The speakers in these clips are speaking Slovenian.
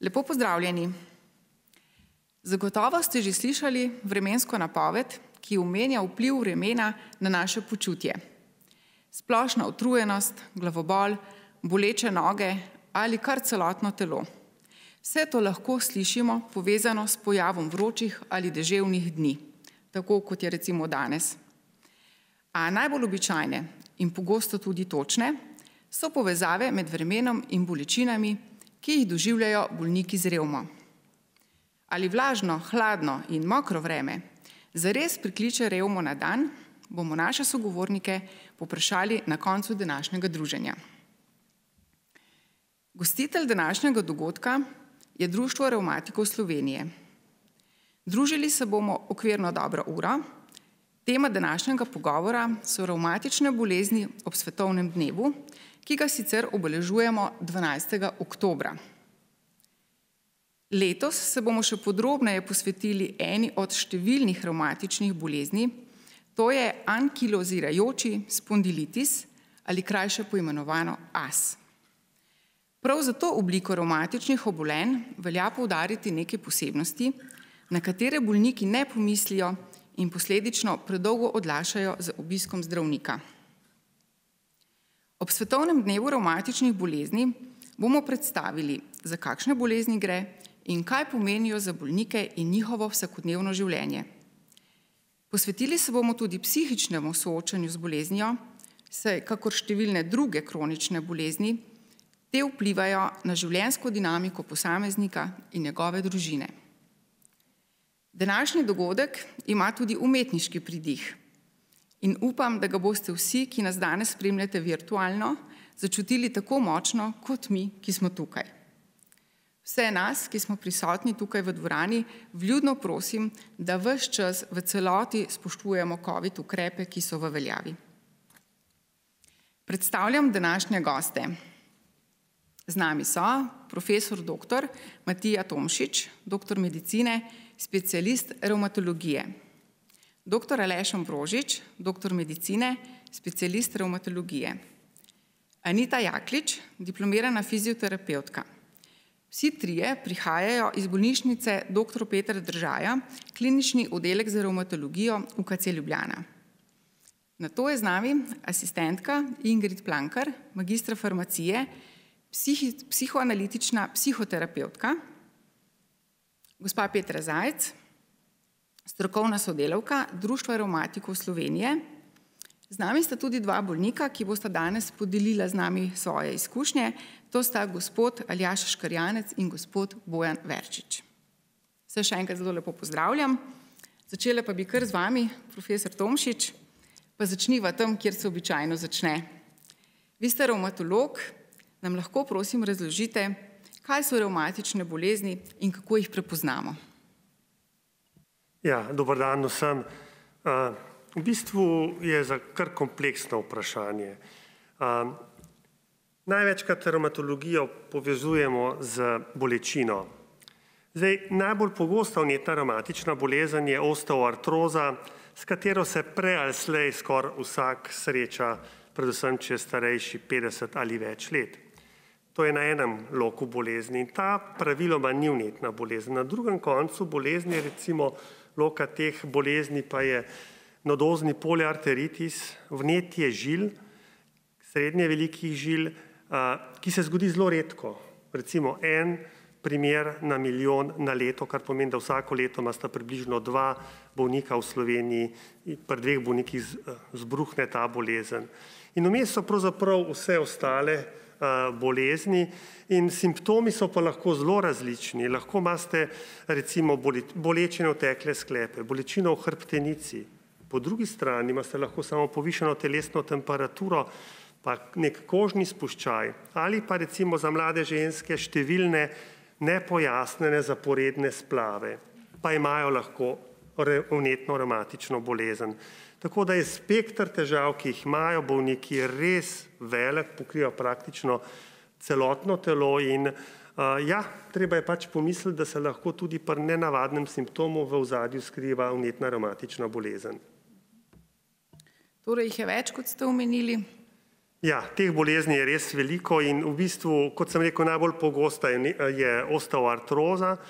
Lepo pozdravljeni. Zagotovo ste že slišali vremensko napoved, ki omenja vpliv vremena na naše počutje. Splošna utrujenost, glavobol, boleče noge ali kar celotno telo. Vse to lahko slišimo povezano s pojavom vročih ali deževnih dni, tako kot je recimo danes. A najbolj običajne in pogosto tudi točne so povezave med vremenom in bolečinami, ki jih doživljajo bolniki z revmo. Ali vlažno, hladno in mokro vreme zares prikliče revmo na dan, bomo naše sogovornike povprašali na koncu današnjega druženja. Gostitelj današnjega dogodka je Društvo revmatikov Slovenije. Družili se bomo okvirno dobro uro. Tema današnjega pogovora so revmatične bolezni ob svetovnem dnevu, ki ga sicer obeležujemo 12. oktobra. Letos se bomo še podrobneje posvetili eni od številnih revmatičnih bolezni, to je ankilozirajoči spondilitis ali krajše poimenovano AS. Prav za to obliko revmatičnih obolenj velja poudariti neke posebnosti, na katere bolniki ne pomislijo in posledično predolgo odlašajo z obiskom zdravnika. Ob svetovnem dnevu revmatičnih bolezni bomo predstavili, za kakšne bolezni gre in kaj pomenijo za bolnike in njihovo vsakodnevno življenje. Posvetili se bomo tudi psihičnemu soočanju z boleznijo, saj kakor številne druge kronične bolezni, te vplivajo na življenjsko dinamiko posameznika in njegove družine. Današnji dogodek ima tudi umetniški pridih in upam, da ga boste vsi, ki nas danes spremljate virtualno, začutili tako močno kot mi, ki smo tukaj. Vse nas, ki smo prisotni tukaj v dvorani, vljudno prosim, da ves čas v celoti spoštujemo COVID ukrepe, ki so v veljavi. Predstavljam današnje goste. Z nami so profesor dr. Matija Tomšič, doktor medicine, specialist revmatologije. Dr. Aleš Ambrožič, doktor medicine, specialist revmatologije. Anita Jaklič, diplomirana fizioterapevtka. Vsi trije prihajajo iz bolnišnice dr. Petra Držaja, klinični oddelek za revmatologijo UKC Ljubljana. Nato je z nami asistentka Ingrid Plankar, magistra farmacije, psihoanalitična psihoterapevtka, gospa Petra Zajc, strokovna sodelavka Društva revmatikov Slovenije. Z nami sta tudi dva bolnika, ki bosta danes podelila z nami svoje izkušnje. To sta gospod Aljaž Škrjanec in gospod Bojan Verčič. Vse še enkrat zelo lepo pozdravljam. Začela pa bi kar z vami, profesor Tomšič, pa začniva tam, kjer se običajno začne. Vi ste revmatolog, nam lahko prosim razložite, kaj so revmatične bolezni in kako jih prepoznamo. Ja, dober dan vsem. V bistvu je za kar kompleksno vprašanje. Največkrat revmatologijo povezujemo z bolečino. Najbolj pogosta vnetna revmatična bolezen je osteoartroza, s katero se prej ali slej skoraj vsak sreča, predvsem če je starejši 50 ali več let. To je na enem loku bolezni in ta praviloma ni vnetna bolezen. Na drugem koncu bolezni, recimo loka teh bolezni pa je nodozni poliarteritis, vnetje žil, srednje velikih žil, ki se zgodi zelo redko. Recimo en primer na milijon na leto, kar pomeni, da vsako leto imata približno 2 bolnika v Sloveniji, pri 2 bolnikih zbruhne ta bolezen. In vmes so pravzaprav vse ostale bolezni in simptomi so pa lahko zelo različni. Lahko imate recimo bolečine otekle sklepe, bolečino v hrbtenici. Po drugi strani imate lahko samo povišano telesno temperaturo, pa nek kožni spuščaj ali pa recimo za mlade ženske številne nepojasnjene zaporedne splave, pa imajo lahko vnetno revmatično bolezen. Tako da je spekter težav, ki jih imajo bolniki, res velik, pokriva praktično celotno telo in treba je pač pomisliti, da se lahko tudi pri nenavadnem simptomu v ozadju skriva vnetna revmatična bolezen. Torej jih je več, kot ste omenili? Ja, teh bolezni je res veliko in v bistvu, kot sem rekel, najbolj pogosta je osteoartroza.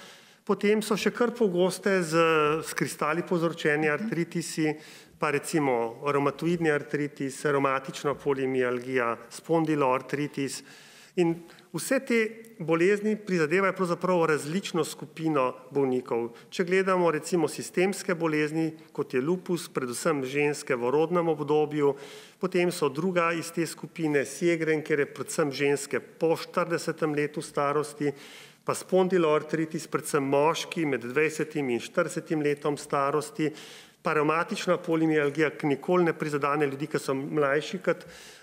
Potem so še kar pogoste s kristali povzročeni artritisi, pa recimo revmatoidni artritis, revmatična polimialgija, spondiloartritis. In vse te bolezni prizadevajo pravzaprav različno skupino bolnikov. Če gledamo recimo sistemske bolezni, kot je lupus, predvsem ženske v rodnem obdobju, potem so druga iz te skupine Sjögren, kjer je predvsem ženske po 40. letu starosti, pa spondiloartritis, predvsem moški med 20. in 40. letom starosti, pa revmatična polimialgija, ki nikoli ne prizadene ljudi, ki so mlajši kot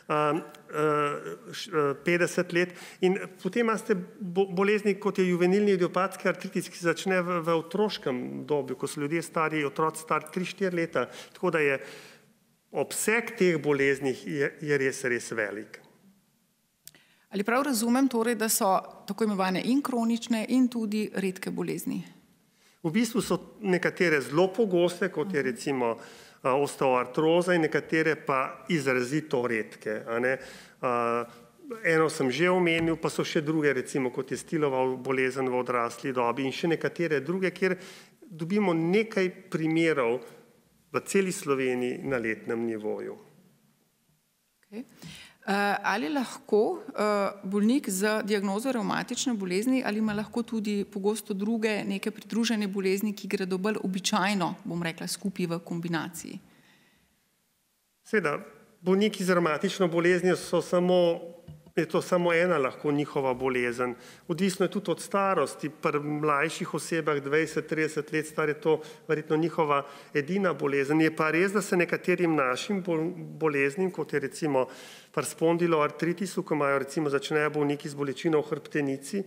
50 let. In potem imate bolezni, kot je juvenilni idiopatski artritis, ki začne v otroškem obdobju, ko so ljudje stari, otroci stari 3-4 leta. Tako da je obseg teh bolezni je res velik. Ali prav razumem torej, da so tako imenovane in kronične in tudi redke bolezni? V bistvu so nekatere zelo pogoste, kot je recimo osteoartroza, in nekatere pa izrazito redke. Eno sem že omenil, pa so še druge, recimo kot je Stillova bolezen v odrasli dobi in še nekatere druge, kjer dobimo nekaj primerov v celi Sloveniji na letnem nivoju. Okay. Ali lahko bolnik z diagnozo revmatične bolezni ali ima lahko tudi pogosto druge neke pridružene bolezni, ki gredo bolj običajno, bom rekla, skupaj v kombinaciji? Seveda, bolniki z revmatično boleznijo je to samo ena lahko njihova bolezen. Odvisno je tudi od starosti. Pri mlajših osebah, 20-30 let star, je to verjetno njihova edina bolezen. Je pa res, da se nekaterim našim boleznim, kot je recimo pri spondiloartritisu, ko imajo recimo začnejo bolniki z bolečino v hrbtenici,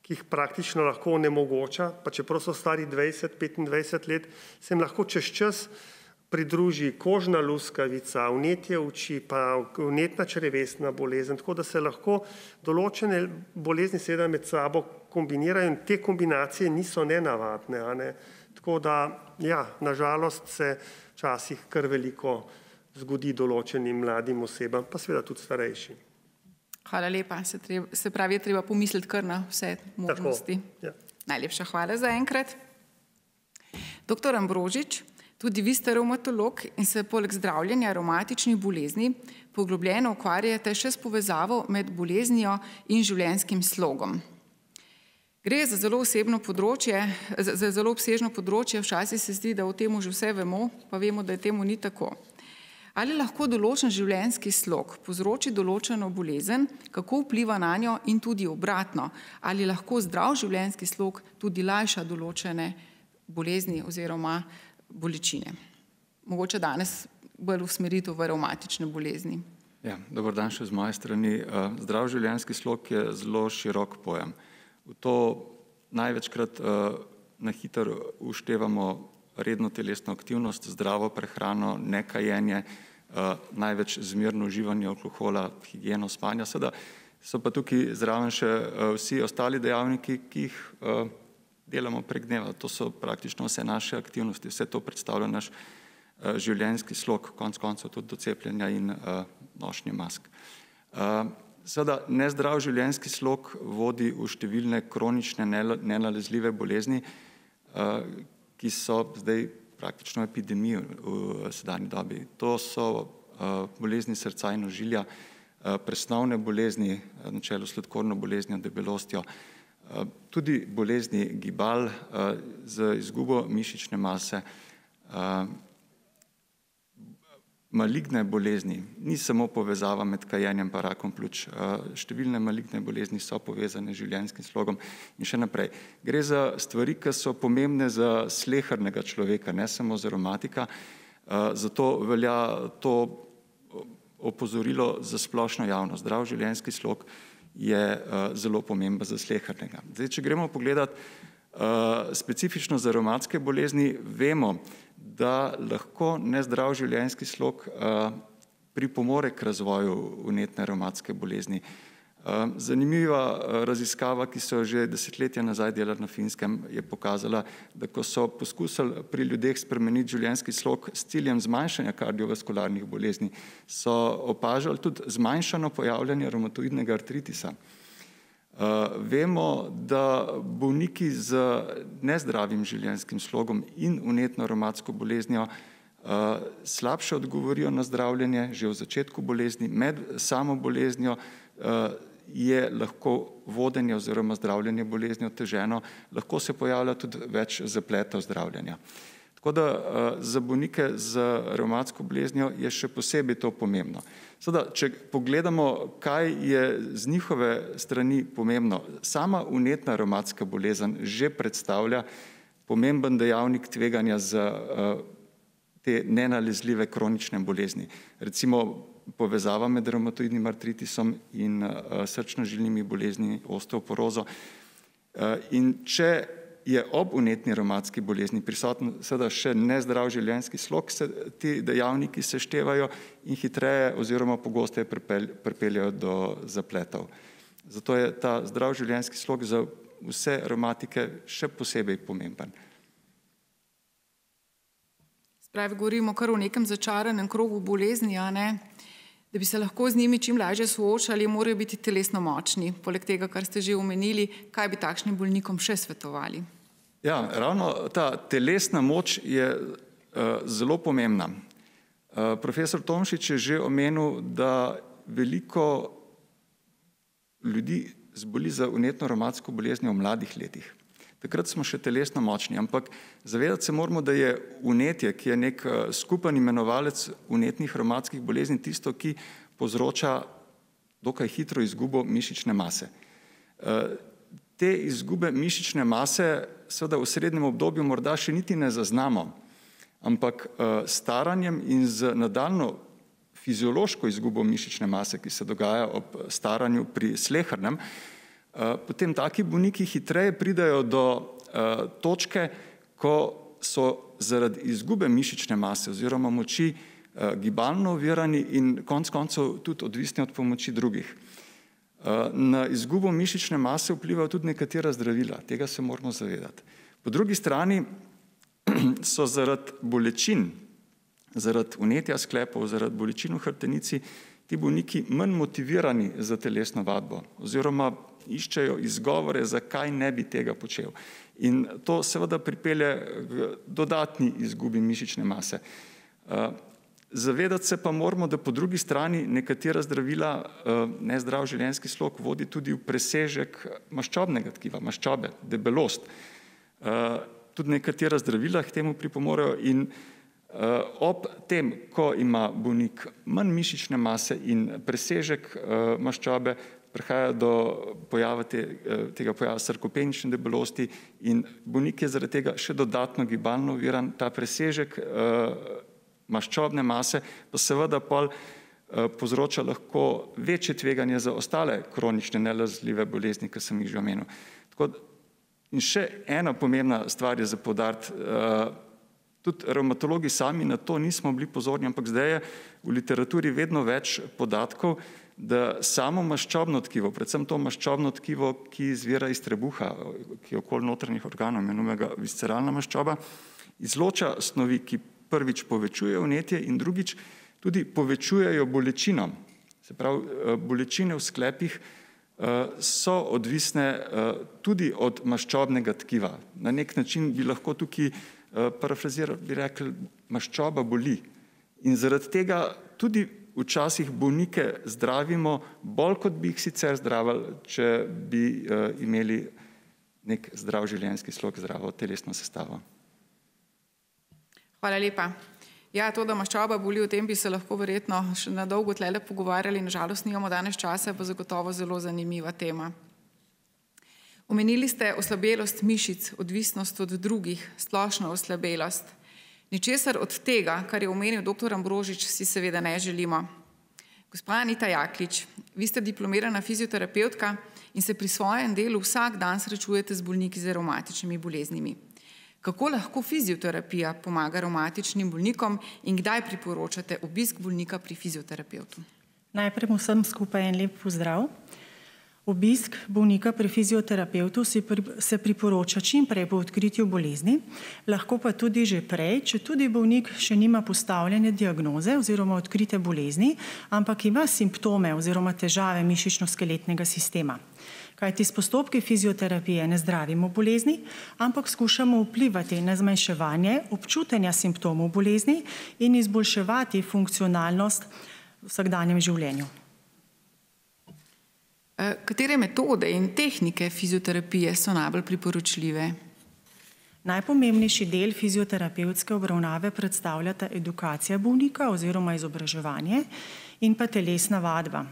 ki jih praktično lahko onemogoča, pa čeprav so stari 20-25 let, se jim lahko čez čas pridruži kožna luskavica, vnetje oči, pa vnetna črevesna bolezen, tako da se lahko določene bolezni seveda med sabo kombinirajo in te kombinacije niso nenavadne. Tako da, ja, nažalost se včasih kar veliko zgodi določenim mladim osebam, pa seveda tudi starejšim. Hvala lepa. Se pravi, je treba pomisliti kar na vse možnosti. Tako, ja. Najlepša hvala za enkrat. Doktor Ambrožič, tudi vi ste revmatolog in se poleg zdravljenja revmatičnih bolezni poglobljeno ukvarjate še s povezavo med boleznijo in življenjskim slogom. Gre za zelo obsežno področje, včasih se zdi, da o tem že vse vemo, pa vemo, da je temu ni tako. Ali lahko določen življenjski slog povzroči določeno bolezen, kako vpliva nanjo in tudi obratno? Ali lahko zdrav življenjski slog tudi lajša določene bolezni oziroma bolečine? Mogoče danes bolj usmeritev v revmatične bolezni. Ja, dober dan še z moje strani. Zdrav življenjski slog je zelo širok pojem. V to največkrat na hitro uštevamo redno telesno aktivnost, zdravo prehrano, nekajenje, največ zmerno uživanje alkohola, higieno spanja. Seveda so pa tukaj zraven še vsi ostali dejavniki, ki jih delamo prek dneva. To so praktično vse naše aktivnosti, vse to predstavlja naš življenjski slog, konec koncev tudi do cepljenja in nošnje mask. Seveda, nezdrav življenjski slog vodi v številne kronične nenalezljive bolezni, ki so zdaj praktično epidemije v sedanji dobi. To so bolezni srca in ožilja, presnovne bolezni, na čelu s sladkorno boleznijo, debelostjo, tudi bolezni gibal z izgubo mišične mase, maligne bolezni. Ni samo povezava med kajenjem pa rakom pljuč. Številne maligne bolezni so povezane z življenjskim slogom in še naprej. Gre za stvari, ki so pomembne za slehernega človeka, ne samo za revmatika. Zato velja to opozorilo za splošno javnost. Zdrav življenjski slog je zelo pomemben za slehernega. Zdaj, če gremo pogledat specifično za revmatske bolezni, vemo, da lahko nezdrav življenjski slog pripomore k razvoju vnetne revmatske bolezni. Zanimiva raziskava, ki so že desetletja nazaj delali na Finskem, je pokazala, da ko so poskusili pri ljudeh spremeniti življenjski slog s ciljem zmanjšanja kardiovaskularnih bolezni, so opažali tudi zmanjšano pojavljanje revmatoidnega artritisa. Vemo, da bolniki z nezdravim življenjskim slogom in vnetno revmatsko boleznijo slabše odgovorijo na zdravljenje že v začetku bolezni, med samo boleznijo je lahko vodenje oziroma zdravljenje bolezni oteženo, lahko se pojavlja tudi več zapletov zdravljenja. Tako da za bolnike z revmatsko boleznijo je še posebej to pomembno. Seveda, če pogledamo, kaj je z njihove strani pomembno, sama vnetna revmatska bolezen že predstavlja pomemben dejavnik tveganja za te nenalezljive kronične bolezni. Recimo povezava med revmatoidnim artritisom in srčno-žilnimi boleznimi, osteoporozo. In če je ob vnetni revmatski bolezni prisoten seveda še nezdrav življenjski slog, se ti dejavniki seštevajo in hitreje oziroma pogosteje pripeljejo do zapletov. Zato je ta zdrav življenjski slog za vse revmatike še posebej pomemben. Spravi, govorimo kar o nekem začaranem krogu bolezni, a ne? Da bi se lahko z njimi čim lažje soočali, morajo biti telesno močni. Poleg tega, kar ste že omenili, kaj bi takšnim bolnikom še svetovali? Ja, ravno ta telesna moč je zelo pomembna. Profesor Tomšič je že omenil, da veliko ljudi zboli za vnetno revmatsko boleznijo v mladih letih. Takrat smo še telesno močni, ampak zavedati se moramo, da je vnetje, ki je nek skupen imenovalec vnetnih revmatskih bolezni, tisto, ki povzroča dokaj hitro izgubo mišične mase. Te izgube mišične mase seveda v srednjem obdobju morda še niti ne zaznamo, ampak staranjem in z nadaljnjo fiziološko izgubo mišične mase, ki se dogaja ob staranju pri slehernem, potem taki bolniki hitreje pridajo do točke, ko so zaradi izgube mišične mase oziroma moči gibalno ovirani in konec koncev tudi odvisni od pomoči drugih. Na izgubo mišične mase vplivajo tudi nekatera zdravila, tega se moramo zavedati. Po drugi strani so zaradi bolečin, zaradi vnetja sklepov, zaradi bolečin v hrbtenici, ti bolniki manj motivirani za telesno vadbo oziroma iščejo izgovore, zakaj ne bi tega počel. In to seveda pripelje k dodatni izgubi mišične mase. Zavedati se pa moramo, da po drugi strani nekatera zdravila nezdrav življenjski slog vodi tudi v presežek maščobnega tkiva, maščobe, debelost. Tudi nekatera zdravila k temu pripomorejo in ob tem, ko ima bolnik manj mišične mase in presežek maščobe, prihaja do tega pojava sarkopenične debelosti in bolnik je zaradi tega še dodatno gibalno oviran. Ta presežek maščobne mase pa seveda pol povzroča lahko večje tveganje za ostale kronične nenalezljive bolezni, ki sem jih že omenil. In še ena pomembna stvar je za poudariti, tudi revmatologi sami na to nismo bili pozorni, ampak zdaj je v literaturi vedno več podatkov, da samo maščobno tkivo, predvsem to maščobno tkivo, ki izvira iz trebuha, ki je okoli notranjih organov, imenujemo visceralna maščoba, izloča snovi, ki prvič povečujejo vnetje in drugič tudi povečujejo bolečino. Se pravi, bolečine v sklepih so odvisne tudi od maščobnega tkiva. Na nek način bi lahko tukaj parafrazirali, bi rekli, maščoba boli. In zaradi tega tudi včasih bolnike zdravimo bolj, kot bi jih sicer zdravili, če bi imeli nek zdrav življenjski slog, zdravo telesno sestavo. Hvala lepa. Ja, to, da maščoba boli, o tem bi se lahko verjetno še na dolgo tlele pogovarjali, nažalost nimamo danes časa, pa zagotovo zelo zanimiva tema. Omenili ste oslabelost mišic, odvisnost od drugih, splošno oslabelost. Ničesar od tega, kar je omenil dr. Ambrožič, si seveda ne želimo. Gospa Anita Jaklič, vi ste diplomirana fizioterapevtka in se pri svojem delu vsak dan srečujete z bolniki z revmatičnimi boleznimi. Kako lahko fizioterapija pomaga revmatičnim bolnikom in kdaj priporočate obisk bolnika pri fizioterapevtu? Najprej vsem skupaj en lep pozdrav. Obisk bolnika pri fizioterapevtu se priporoča čim prej po odkritju bolezni, lahko pa tudi že prej, če tudi bolnik še nima postavljene diagnoze oziroma odkrite bolezni, ampak ima simptome oziroma težave mišično-skeletnega sistema. Kajti s postopki fizioterapije ne zdravimo bolezni, ampak skušamo vplivati na zmanjševanje občutenja simptomov bolezni in izboljševati funkcionalnost v vsakdanjem življenju. Katere metode in tehnike fizioterapije so najbolj priporočljive? Najpomembnejši del fizioterapevtske obravnave predstavljata edukacija bolnika oziroma izobraževanje in pa telesna vadba.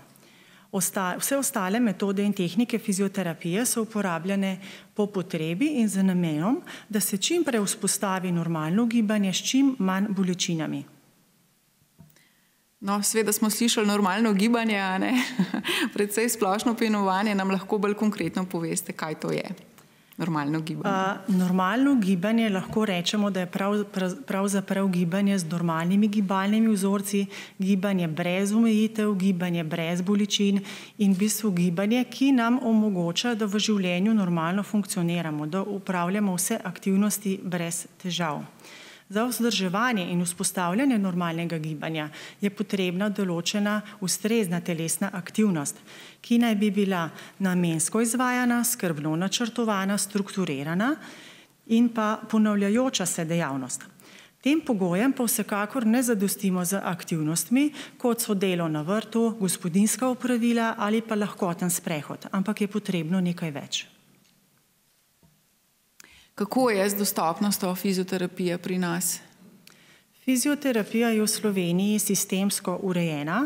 Vse ostale metode in tehnike fizioterapije so uporabljene po potrebi in z namenom, da se čim prej vzpostavi normalno gibanje s čim manj bolečinami. No, seveda smo slišali normalno gibanje, a ne? Predvsej splošno poimenovanje, nam lahko bolj konkretno poveste, kaj to je normalno gibanje. Normalno gibanje lahko rečemo, da je pravzaprav gibanje z normalnimi gibalnimi vzorci, gibanje brez omejitev, gibanje brez bolečin in v bistvu gibanje, ki nam omogoča, da v življenju normalno funkcioniramo, da upravljamo vse aktivnosti brez težav. Za vzdrževanje in vzpostavljanje normalnega gibanja je potrebna določena ustrezna telesna aktivnost, ki naj bi bila namensko izvajana, skrbno načrtovana, strukturirana in pa ponavljajoča se dejavnost. Tem pogojem pa vsekakor ne zadostimo z aktivnostmi, kot so delo na vrtu, gospodinjska opravila ali pa lahkoten sprehod, ampak je potrebno nekaj več. Kako je z dostopnostjo fizioterapije pri nas? Fizioterapija je v Sloveniji sistemsko urejena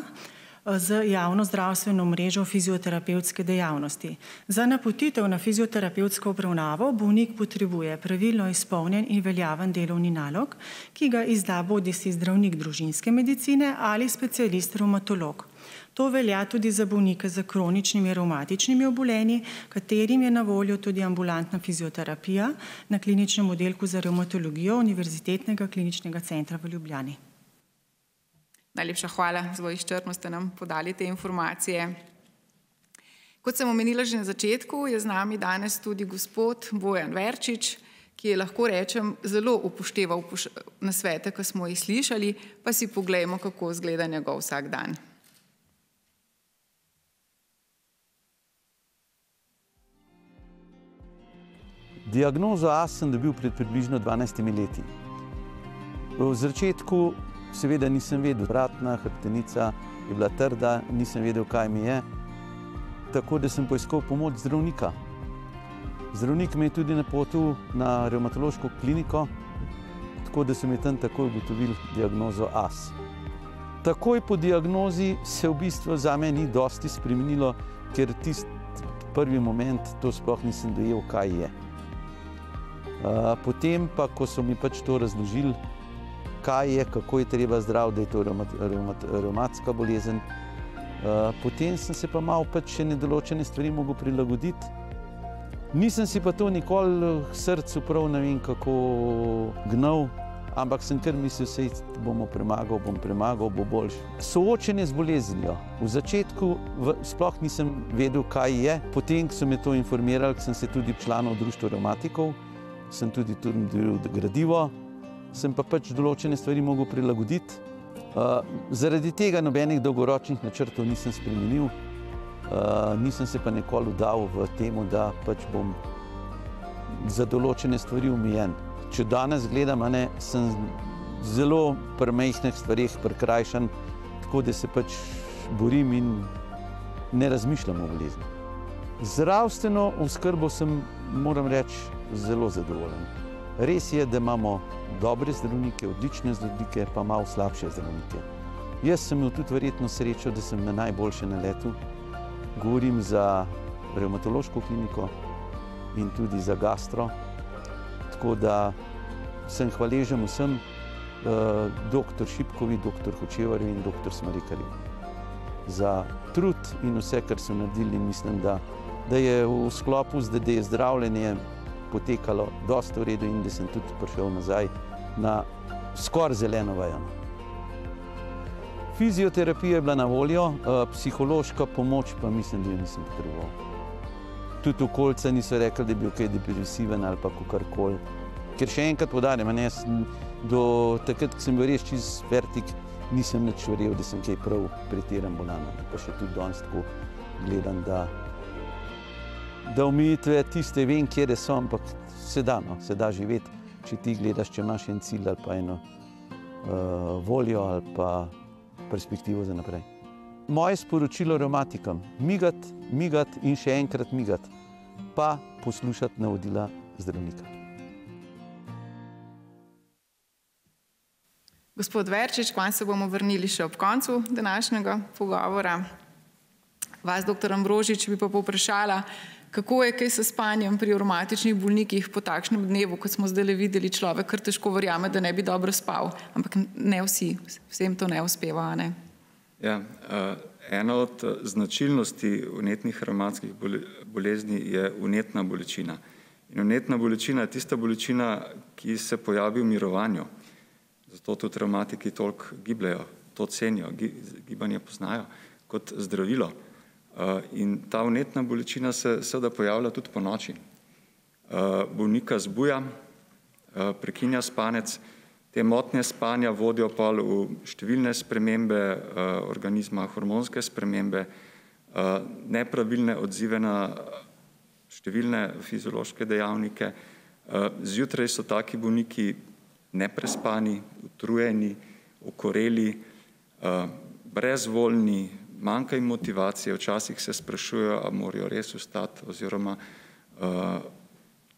z javno zdravstveno mrežo fizioterapevtske dejavnosti. Za napotitev na fizioterapevtsko obravnavo bolnik potrebuje pravilno izpolnjen in veljaven delovni nalog, ki ga izda bodisi zdravnik družinske medicine ali specialist revmatolog. To velja tudi za bolnike z kroničnimi revmatičnimi obolenji, katerim je na voljo tudi ambulantna fizioterapija na kliničnem oddelku za revmatologijo Univerzitetnega kliničnega centra v Ljubljani. Najlepša hvala, zelo izčrpno ste nam podali te informacije. Kot sem omenila že na začetku, je z nami danes tudi gospod Bojan Verčič, ki je, lahko rečem, zelo upošteval nasvete, ki smo jih slišali, pa si poglejmo, kako izgleda njegov vsak dan. Diagnozo AS sem dobil pred približno 12 leti. V začetku seveda nisem vedel, vratna hrbtenica je bila trda, nisem vedel, kaj mi je, tako da sem poiskal pomoč zdravnika. Zdravnik me je tudi napotil na revmatološko kliniko, tako da so mi tam takoj ugotovili diagnozo AS. Takoj po diagnozi se v bistvu zame ni dosti spremenilo, ker tisti prvi moment to sploh nisem dojel, kaj je. Potem pa, ko so mi pač to razložili, kaj je, kako je treba zdraviti, da je to revmatska bolezen, potem sem se pa malo pač še nedoločene stvari mogel prilagoditi. Nisem si pa to nikoli v srcu prav ne vem kako gnal, ampak sem kar mislil, sej bom premagal, bo boljše. Soočenje z boleznijo. V začetku sploh nisem vedel, kaj je, potem so me to informirali, sem se tudi članov društva revmatikov, sem tudi delal gradivo, sem pa pač določene stvari mogel prilagoditi. Zaradi tega nobenih dolgoročnih načrtov nisem spremenil, nisem se pa nikoli vdal v temu, da pač bom za določene stvari omejen. Če danes gledam, sem zelo pri majhnih stvareh prikrajšan, tako da se pač borim in ne razmišljam o bolezni. Zdravstveno oskrbo sem, moram reči, zelo zadovoljen. Res je, da imamo dobre zdravnike, odlične zdravnike, pa malo slabše zdravnike. Jaz sem imel tudi verjetno srečo, da sem na najboljše naletel. Govorim za revmatološko kliniko in tudi za gastro. Tako da sem hvaležen vsem, dr. Šipkovi, dr. Hočevarju in dr. Smrekarju za trud in vse, kar so naredili, in mislim, da je v sklopu, da je zdravljenje potekalo dosti v redu in da sem tudi prišel nazaj na skoraj zeleno vejo. Fizioterapija je bila na voljo, psihološka pomoč pa mislim, da jo nisem potreboval. tudi okolica niso rekli, da je bil kaj depresiven ali pa kakorkoli. Ker še enkrat poudarjam, jaz do takrat, ko sem bil res čist vertik, nisem nič verjel, da sem kaj prav pretiran bolan. Pa še tudi danes tako gledam, da omejitve tiste vem, kjer so, ampak se da živeti, če ti gledaš, če imaš en cilj ali pa eno voljo ali pa perspektivo za naprej. Moje sporočilo revmatikom, migati in še enkrat migati, pa poslušati navodila zdravnika. Gospod Verčič, k vam se bomo vrnili še ob koncu današnjega pogovora. Vas, dr. Ambrožič, bi pa povprašala, kako je kaj s spanjem pri revmatičnih bolnikih po takšnem dnevu, kot smo zdaj videli, človek kar težko verjame, da ne bi dobro spal. Ampak ne vsi, vsem to ne uspeva, ne? Ja, ena od značilnosti vnetnih revmatskih bolezni je vnetna bolečina. In vnetna bolečina je tista bolečina, ki se pojavi v mirovanju. Zato tudi revmatiki toliko gibljajo, to cenijo, gibanje poznajo kot zdravilo. In ta vnetna bolečina se seveda pojavlja tudi po noči. Bolnika zbuja, prekinja spanec, te motnje spanja vodijo pol v številne spremembe organizma, hormonske spremembe, nepravilne odzive na številne fiziološke dejavnike. Zjutraj so taki bolniki neprespani, utrujeni, okoreli, brezvoljni, manjka jim motivacije, včasih se sprašujejo, a morajo res vstati, oziroma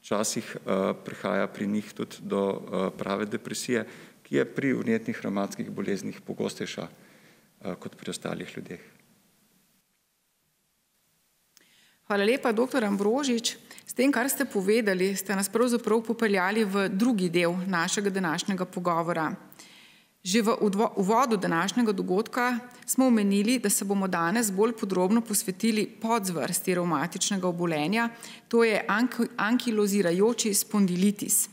včasih prihaja pri njih tudi do prave depresije, ki je pri vnetnih revmatskih boleznih pogostejša kot pri ostalih ljudeh. Hvala lepa, dr. Ambrožič. S tem, kar ste povedali, ste nas pravzaprav popeljali v drugi del našega današnjega pogovora. Že v uvodu današnjega dogodka smo omenili, da se bomo danes bolj podrobno posvetili podzvrsti revmatičnega obolenja, to je ankilozirajoči spondilitis.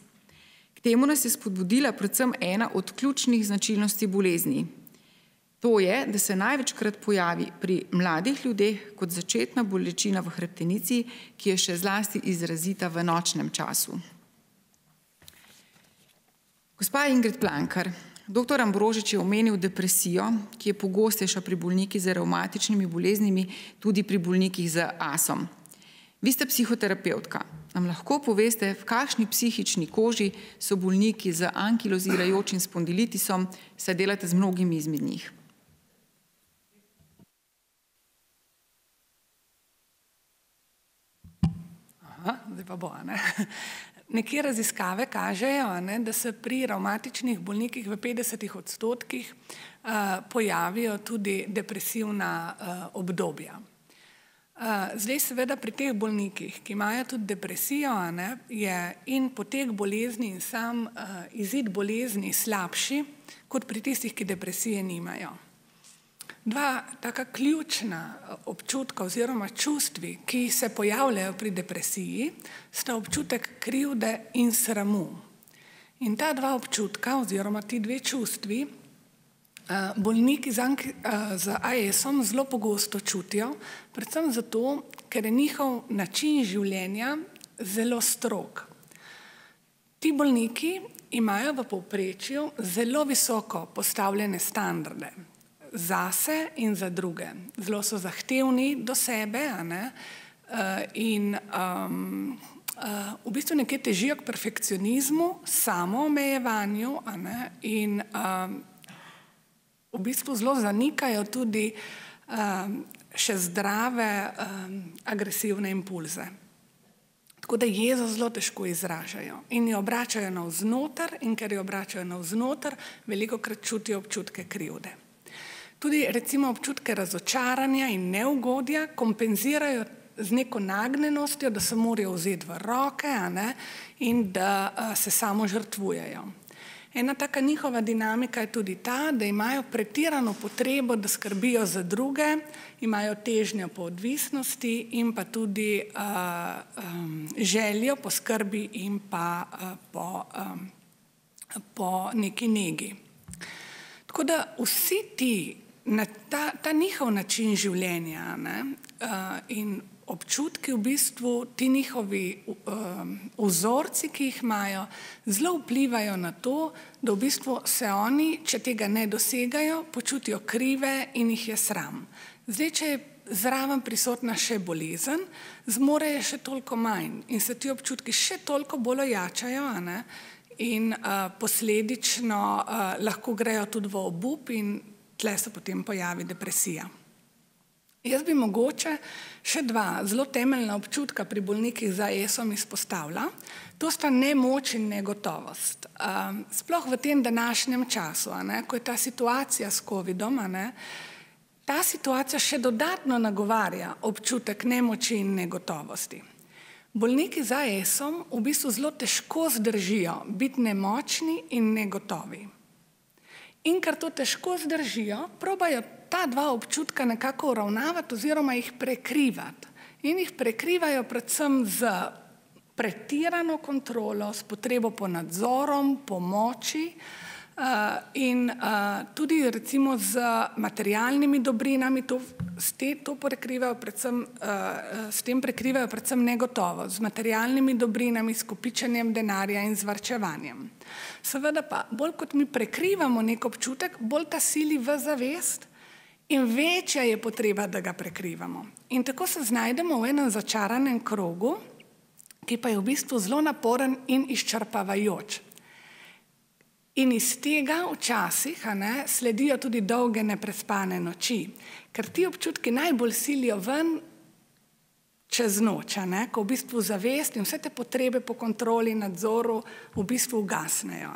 K temu nas je spodbudila predvsem ena od ključnih značilnosti bolezni. To je, da se največkrat pojavi pri mladih ljudeh kot začetna bolečina v hrbtenici, ki je še zlasti izrazita v nočnem času. Gospa Ingrid Plankar, dr. Ambrožič je omenil depresijo, ki je pogostejša pri bolnikih z revmatičnimi boleznimi, tudi pri bolnikih z asom. Vi ste psihoterapevtka. Nam lahko poveste, v kakšni psihični koži so bolniki z ankilozirajočim spondilitisom, saj delate z mnogimi izmed njih? Zdaj pa bo, ne? Nekje raziskave kažejo, da se pri revmatičnih bolnikih v 50% pojavijo tudi depresivna obdobja. Zdaj seveda pri teh bolnikih, ki imajo tudi depresijo, je in potek bolezni in sam izid bolezni slabši, kot pri tistih, ki depresije nimajo. Dva taka ključna občutka oziroma čustvi, ki se pojavljajo pri depresiji, sta občutek krivde in sramu. In ta dva občutka oziroma ti dve čustvi bolniki z AS-om zelo pogosto čutijo, predvsem zato, ker je njihov način življenja zelo strog. Ti bolniki imajo v povprečju zelo visoko postavljene standarde. Zase in za druge. Zelo so zahtevni do sebe, in v bistvu nekje težijo k perfekcionizmu, samoomejevanju, in v bistvu zelo zanikajo tudi še zdrave agresivne impulze. Tako da jezo zelo težko izražajo in jo obračajo navznoter, in ker jo obračajo navznoter, velikokrat čutijo občutke krivde. Tudi recimo občutke razočaranja in neugodja kompenzirajo z neko nagnjenostjo, da se morajo vzeti v roke, in da se samo žrtvujejo. Ena taka njihova dinamika je tudi ta, da imajo pretirano potrebo, da skrbijo za druge, imajo težnjo po odvisnosti in pa tudi željo po skrbi in pa po neki negi. Tako da vsi ta njihov način življenja in občutki v bistvu, ti njihovi vzorci, ki jih imajo, zelo vplivajo na to, da v bistvu se oni, če tega ne dosegajo, počutijo krive in jih je sram. Zdaj, če je zraven prisotna še bolezen, zmorejo še toliko manj in se ti občutki še toliko bolj ojačajo, in posledično lahko grejo tudi v obup in tle se potem pojavi depresija. Jaz bi mogoče še dva zelo temeljna občutka pri bolnikih z AS-om izpostavila. To sta nemoč in negotovost. Sploh v tem današnjem času, ko je ta situacija s COVID-om, ta situacija še dodatno nagovarja občutek nemoči in negotovosti. Bolniki z AS-om v bistvu zelo težko zdržijo biti nemočni in negotovi. In ker to težko zdržijo, probajo ta dva občutka nekako uravnavati oziroma jih prekrivati. In jih prekrivajo predvsem z pretirano kontrolo, s potrebo po nadzorom, pomoči in tudi recimo z materialnimi dobrinami, s tem prekrivajo predvsem negotovost, z materialnimi dobrinami, s kopičenjem denarja in z varčevanjem. Seveda pa, bolj kot mi prekrivamo nek občutek, bolj ta sili v zavest in večja je potreba, da ga prekrivamo. In tako se znajdemo v enem začaranem krogu, ki pa je v bistvu zelo naporen in izčrpavajoč. In iz tega včasih sledijo tudi dolge neprespane noči, ker ti občutki najbolj silijo ven čez noč, ko v bistvu zavest in vse te potrebe po kontroli, nadzoru v bistvu ugasnejo.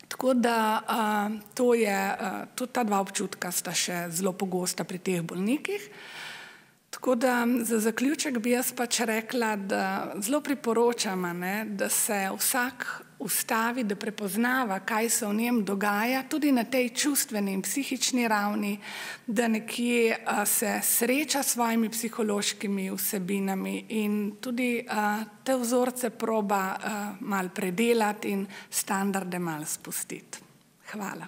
Tako da tudi ta dva občutka sta še zelo pogosta pri teh bolnikih. Tako da za zaključek bi jaz pač rekla, da zelo priporočam, da se vsak ustavi, da prepoznava, kaj se v njem dogaja, tudi na tej čustveni in psihični ravni, da nekje se sreča s svojimi psihološkimi vsebinami in tudi te vzorce proba malo predelati in standarde malo spustiti. Hvala.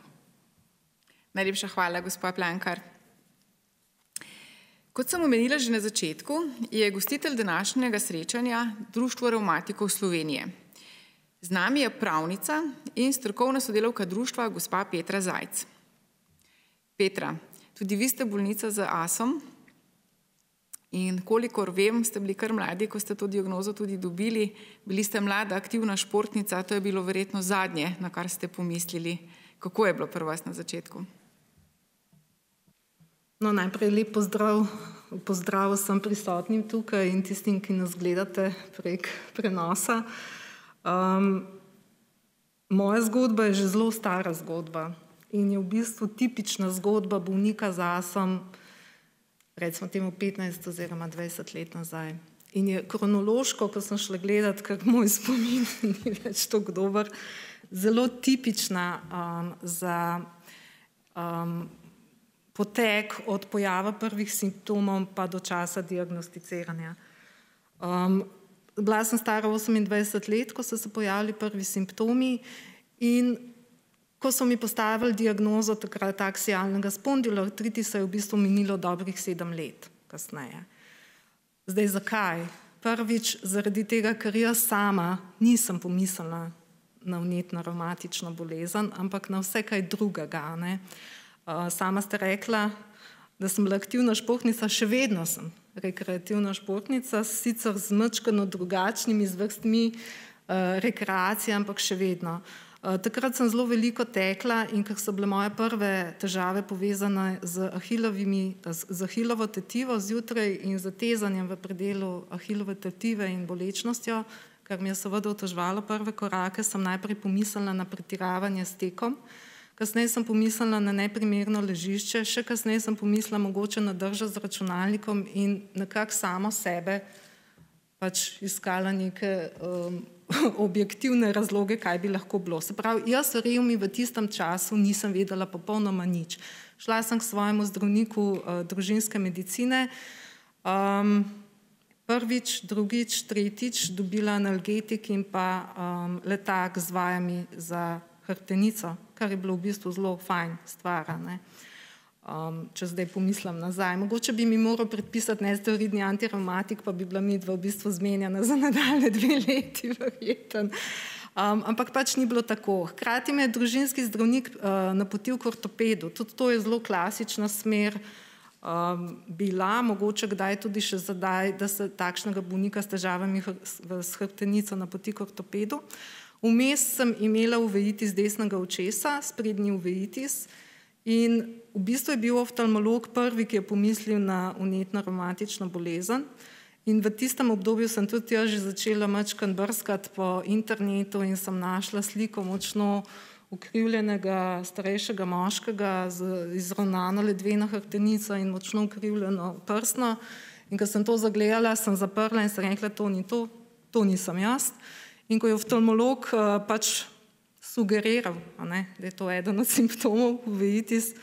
Najlepša hvala, gospa Plankar. Kot sem omenila že na začetku, je gostitelj današnjega srečanja Društvo revmatikov Slovenije. Z nami je pravnica in strokovna sodelavka društva gospa Petra Zajc. Petra, tudi vi ste bolnica z AS-om in kolikor vem, ste bili kar mladi, ko ste to diagnozo tudi dobili. Bili ste mlada, aktivna športnica, to je bilo verjetno zadnje, na kar ste pomislili. Kako je bilo pri vas na začetku? No, najprej lep pozdrav vsem prisotnim tukaj in tistim, ki nas gledate prek prenosa. Moja zgodba je že zelo stara zgodba in je v bistvu tipična zgodba bolnika z AS-om, recimo temu 15 oziroma 20 let nazaj. In je kronološko, ko sem šla gledati, ker moj spomin ni več tako dober, zelo tipična za potek od pojava prvih simptomov pa do časa diagnosticiranja. Bila sem stara 28 let, ko so se pojavili prvi simptomi in ko so mi postavili diagnozo takrat aksialnega spondiloartritisa, je v bistvu minilo dobrih 7 let kasneje. Zdaj, zakaj? Prvič, zaradi tega, ker jaz sama nisem pomislila na vnetno revmatično bolezen, ampak na vse kaj drugega. Sama ste rekla, da sem bila aktivna športnica, še vedno sem rekreativna športnica, sicer z mačkano drugačnimi zvrstmi rekreacije, ampak še vedno. Takrat sem zelo veliko tekla in ker so bile moje prve težave povezane z ahilovo tetivo zjutraj in z zatezanjem v predelu ahilove tetive in bolečnostjo, kar mi je seveda oteževalo prve korake, sem najprej pomislila na pretiravanje s tekom. Kasneje sem pomislila na neprimerno ležišče, še kasneje sem pomislila mogoče na držo z računalnikom in nekako samo sebe pač iskala neke objektivne razloge, kaj bi lahko bilo. Se pravi, jaz o revmi v tistem času nisem vedela popolnoma nič. Šla sem k svojemu zdravniku družinske medicine, prvič, drugič, tretjič dobila analgetik in pa letak z vajami za hrbtenico, kar je bilo v bistvu zelo fajn stvar. če zdaj pomislim nazaj. Mogoče bi mi moral predpisati nesteroidni antirevmatik, pa bi bila midva v bistvu zmenjena za nadaljne 2 leti, verjeten. Ampak pač ni bilo tako. Hkrati me je družinski zdravnik napotil k ortopedu. Tudi to je zelo klasična smer bila, mogoče kdaj tudi še zdaj, da se takšnega bolnika s težavami s hrbtenico napoti k ortopedu. Vmes sem imela uveitis desnega očesa, sprednji uveitis, in v bistvu je bil oftalmolog prvi, ki je pomislil na vnetno revmatično bolezen. In v tistem obdobju sem tudi jaz že začela majčkeno brskati po internetu in sem našla sliko močno ukrivljenega starejšega moškega z izravnano ledveno hrbtenico in močno ukrivljeno prsno. In ko sem to zagledala, sem zaprla in sem rekla, to ni to, to nisem jaz. In ko je oftalmolog pač sugeriral, da je to eden od simptomov uveitis,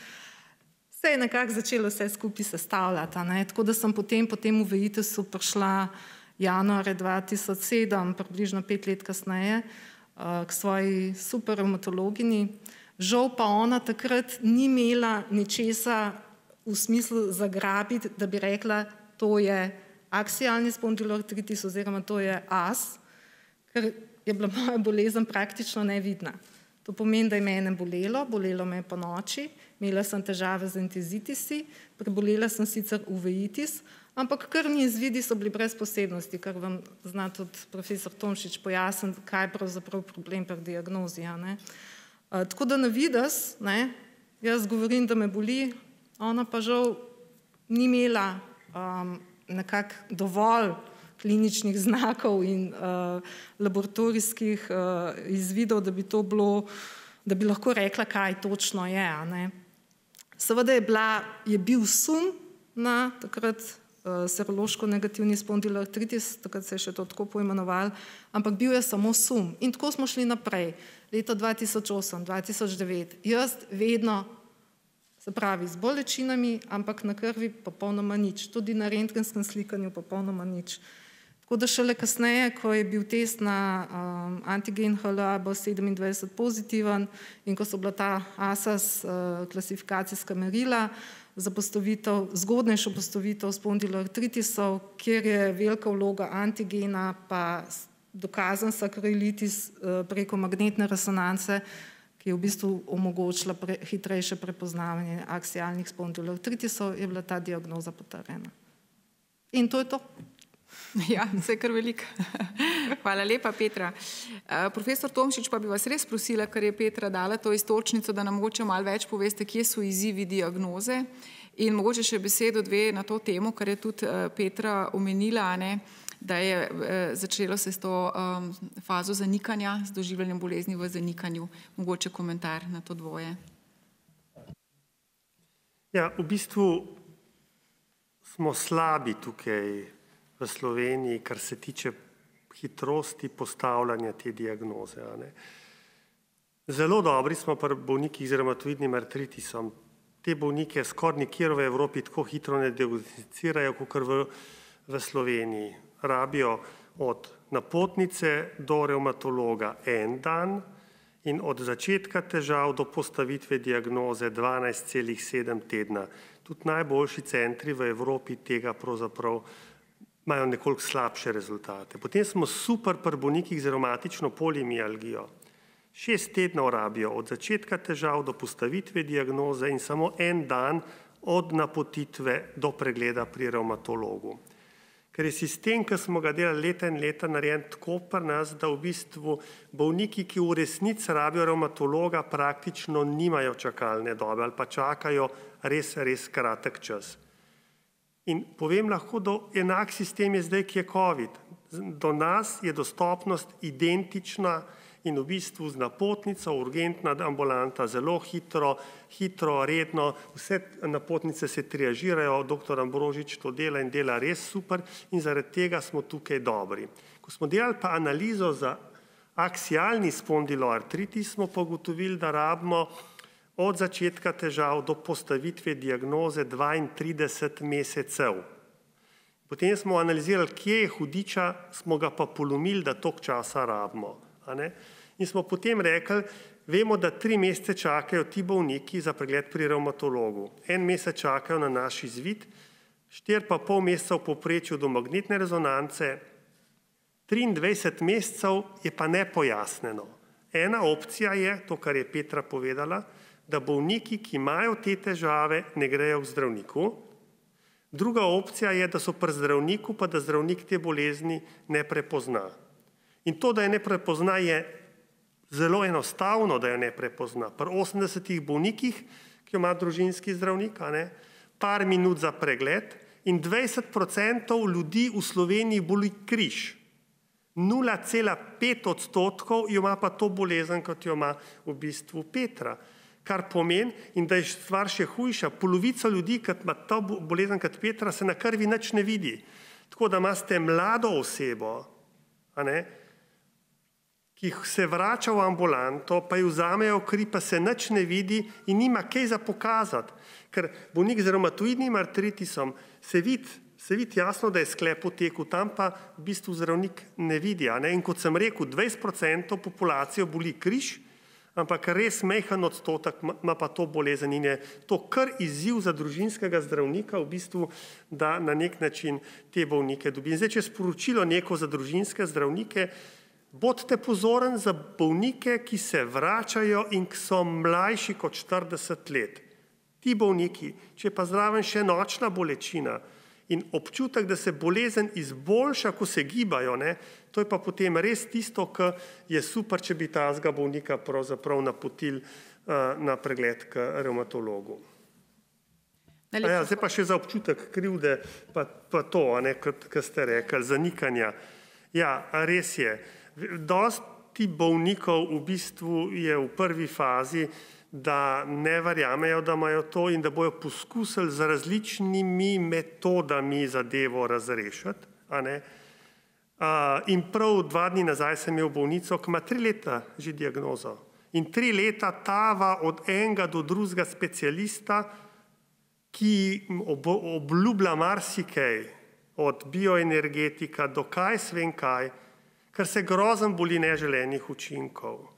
se je nekako začelo vse skupaj sestavljati. Tako da sem potem po tem uveitisu prišla januarja 2007, približno 5 let kasneje, k svoji super revmatologini. Žal pa ona takrat ni imela ničesa v smislu zagrabiti, da bi rekla, to je aksialni spondiloartritis oziroma to je AS, ker je bila moja bolezen praktično nevidna. To pomeni, da je mene bolelo me je po noči, imela sem težave z entezitisi, prebolela sem sicer uveitis, ampak krvni izvidi so bili brez posebnosti, kar vam zna tudi profesor Tomšič pojasniti, kaj je pravzaprav problem pri diagnozi. Tako da na vides, jaz govorim, da me boli, ona pa žal ni imela nekako dovolj kliničnih znakov in laboratorijskih izvidov, da bi to bilo, da bi lahko rekla, kaj točno je. Seveda je bil sum na takrat serološko negativni spondiloartritis, takrat se je še to tako poimenoval, ampak bil je samo sum. In tako smo šli naprej. Leto 2008, 2009, jaz vedno, se pravi, z bolečinami, ampak na krvi popolnoma nič. Tudi na rentgenskem slikanju popolnoma nič. Tako da šele kasneje, ko je bil test na antigen HLA-B27 pozitiven in ko so bila ta ASAS klasifikacijska merila za zgodnejšo postavitev spondiloartritisov, kjer je velika vloga antigena, pa dokazan sakrilitis preko magnetne resonance, ki je v bistvu omogočila hitrejše prepoznavanje aksialnih spondiloartritisov, je bila ta diagnoza potrjena. In to je to. Ja, vse kar veliko. Hvala lepa, Petra. Profesor Tomšič, pa bi vas res prosila, ker je Petra dala to iztočnico, da nam mogoče malo več poveste, kje so izzivi diagnoze in mogoče še besedo 2 na to temo, kar je tudi Petra omenila, da je začelo se s to fazo zanikanja, s doživljanjem bolezni v zanikanju. Mogoče komentar na to 2. Ja, v bistvu smo slabi tukaj v Sloveniji, kar se tiče hitrosti postavljanja te diagnoze. Zelo dobri smo pri bolnikih z revmatoidnim artritisom. Te bolnike skoraj nikjer v Evropi tako hitro ne diagnosticirajo, kot v Sloveniji. Rabijo od napotnice do revmatologa 1 dan in od začetka težav do postavitve diagnoze 12,7 tedna. Tudi najboljši centri v Evropi tega pravzaprav imajo nekoliko slabše rezultate. Potem smo super pri bolnikih z revmatično polimialgijo. 6 tednov rabijo od začetka težav do postavitve diagnoze in samo 1 dan od napotitve do pregleda pri revmatologu. Ker je sistem, ki smo ga delali leta in leta, narejen tako pri nas, da v bistvu bolniki, ki v resnici rabijo revmatologa, praktično nimajo čakalne dobe ali pa čakajo res kratek čas. In povem lahko, da enak sistem je zdaj, ki je COVID. Do nas je dostopnost identična in v bistvu z napotnico, urgentna ambulanta, zelo hitro, redno, vse napotnice se triažirajo, dr. Ambrožič to dela in dela res super in zaradi tega smo tukaj dobri. Ko smo delali pa analizo za aksialni spondiloartritis, smo pa ugotovili, da rabimo od začetka težav do postavitve diagnoze 32 mesecev. Potem smo analizirali, kje je hudiča, smo ga pa polomili, da toliko časa rabimo. In smo potem rekli, vemo, da 3 mesece čakajo ti bolniki za pregled pri revmatologu. 1 mesec čakajo na naš izvid, 4,5 meseca v povprečju do magnetne rezonance, 23 mesecev je pa nepojasneno. Ena opcija je, to, kar je Petra povedala, da bolniki, ki imajo te težave, ne grejo k zdravniku. Druga opcija je, da so pri zdravniku, pa da zdravnik te bolezni ne prepozna. In to, da je ne prepozna, je zelo enostavno, da jo ne prepozna. Pri 80 bolnikih, ki jo ima družinski zdravnik, par minut za pregled in 20% ljudi v Sloveniji boli križ. 0,5% jo ima pa to bolezen, kot jo ima v bistvu Petra. Kar pomeni, in da je stvar še hujša, polovica ljudi, ki ima to bolezen kot Petra, se na krvi nič ne vidi. Tako da imate mlado osebo, ki se vrača v ambulanto, pa ji vzamejo kri, pa se nič ne vidi in nima kaj za pokazati. Ker bolnik z revmatoidnim artritisom se vidi jasno, da je sklep potekel, tam pa v bistvu zdravnik ne vidi. In kot sem rekel, 20% populacijo boli križ, ampak res majhen odstotek ima pa to bolezen in je to kar izziv za družinskega zdravnika v bistvu, da na nek način te bolnike dobi. In zdaj, če sporočilo neko za družinske zdravnike, bodite pozoren za bolnike, ki se vračajo in ki so mlajši kot 40 let. Ti bolniki, če pa zraven še nočna bolečina in občutek, da se bolezen izboljša, ko se gibajo, to je pa potem res tisto, ki je super, če bi tazga bolnika pravzaprav napotili na pregled k revmatologu. Zdaj pa še za občutek krivde, pa to, kar ste rekli, zanikanja. Ja, res je. Dosti bolnikov v bistvu je v prvi fazi, da ne verjamejo, da imajo to in da bojo poskusili z različnimi metodami zadevo razrešiti. In prav 2 dni nazaj sem imel bolnico, ki ima 3 leta že diagnozo. In 3 leta tava od enega do drugega specialista, ki obljublja marsikaj, od bioenergetika do kaj svem kaj, ker se grozen boli neželenih učinkov.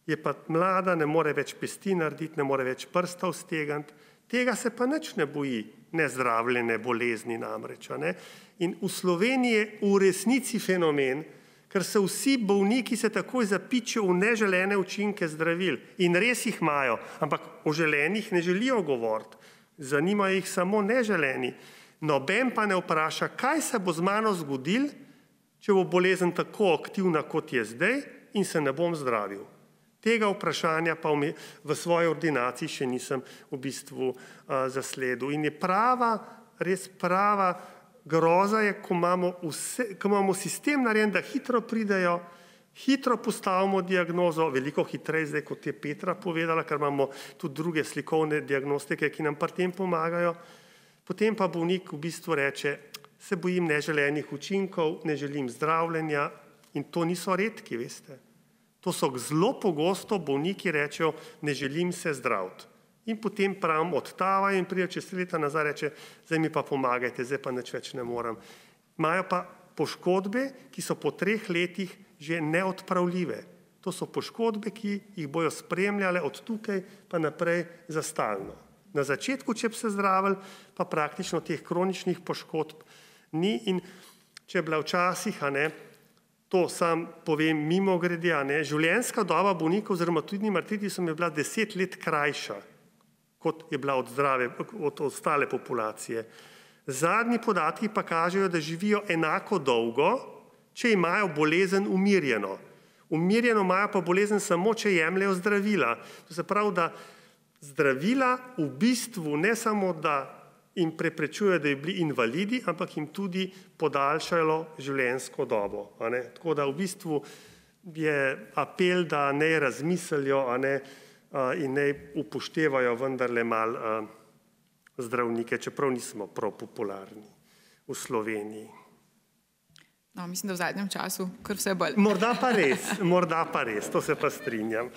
Je pa mlada, ne more več pesti narediti, ne more več prstov stegniti, tega se pa nič ne boji, nezdravljene bolezni namreč. In v Sloveniji je v resnici fenomen, ker se vsi bolniki se takoj zapičijo v neželene učinke zdravil in res jih imajo, ampak o želenih ne želijo govoriti, zanimajo jih samo neželeni. Noben pa ne vpraša, kaj se bo z mano zgodil, če bo bolezen tako aktivna, kot je zdaj in se ne bom zdravil. Tega vprašanja pa v svoji ordinaciji še nisem v bistvu zasledil. In je res prava groza je, ko imamo sistem narejen, da hitro pridejo, hitro postavimo diagnozo, veliko hitreje zdaj, kot je Petra povedala, ker imamo tudi druge slikovne diagnostike, ki nam pri tem pomagajo. Potem pa bolnik v bistvu reče, se bojim neželenih učinkov, ne želim zdravljenja in to niso redki, veste. To so zelo pogosto bolniki rečejo, ne želim se zdraviti. In potem pravim, odtavajo in pride čez 3 leta nazaj reče, zdaj mi pa pomagajte, zdaj pa nič več ne morem. Imajo pa poškodbe, ki so po 3 letih že neodpravljive. To so poškodbe, ki jih bojo spremljale od tukaj pa naprej za stalno. Na začetku, če bi se zdravili, pa praktično teh kroničnih poškodb ni in če je bila včasih, to sam povem mimogrede, življenjska doba bolnikov z revmatoidnim artritisom je bila 10 let krajša, kot je bila od ostale populacije. Zadnji podatki pa kažejo, da živijo enako dolgo, če imajo bolezen umirjeno. Umirjeno imajo pa bolezen samo, če jemljejo zdravila. To se pravi, da zdravila v bistvu ne samo, da jim preprečujejo, da bi bili invalidi, ampak jim tudi podaljšalo življenjsko dobo. Tako da v bistvu je apel, da naj razmislijo in naj upoštevajo vendarle malo zdravnike, čeprav nismo prav popularni v Sloveniji. No, mislim, da v zadnjem času kar vse bolj. Morda pa res, to se pa strinjam.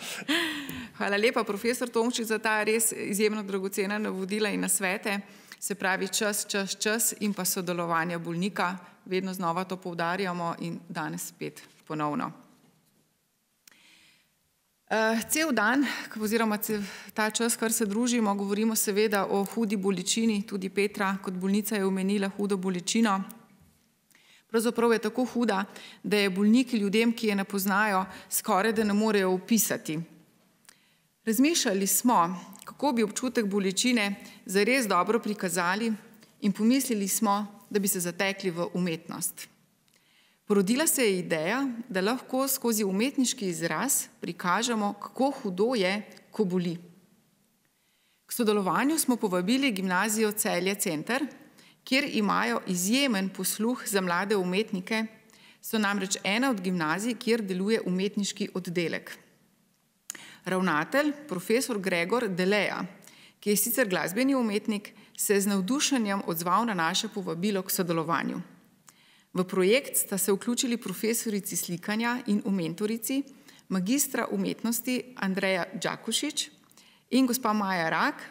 Hvala lepa, profesor Tomšič, za ta res izjemno dragocena navodila in nasvete. Se pravi čas in pa sodelovanje bolnika. Vedno znova to poudarjamo in danes spet ponovno. Cel dan, oziroma ta čas, kar se družimo, govorimo seveda o hudi bolečini, tudi Petra kot bolnica je omenila hudo bolečino. Pravzaprav je tako huda, da je bolniki ljudem, ki je ne poznajo, skoraj da ne morejo opisati. Razmišljali smo, kako bi občutek bolečine zares dobro prikazali in pomislili smo, da bi se zatekli v umetnost. Porodila se je ideja, da lahko skozi umetniški izraz prikažemo, kako hudo je, ko boli. K sodelovanju smo povabili gimnazijo Celje Center, kjer imajo izjemen posluh za mlade umetnike, so namreč ena od gimnazij, kjer deluje umetniški oddelek. Ravnatelj, profesor Gregor Deleja, ki je sicer glasbeni umetnik, se je z navdušenjem odzval na naše povabilo k sodelovanju. V projekt sta se vključili profesorici slikanja in mentorici, magistra umetnosti Andreja Đakušić in gospa Maja Rak,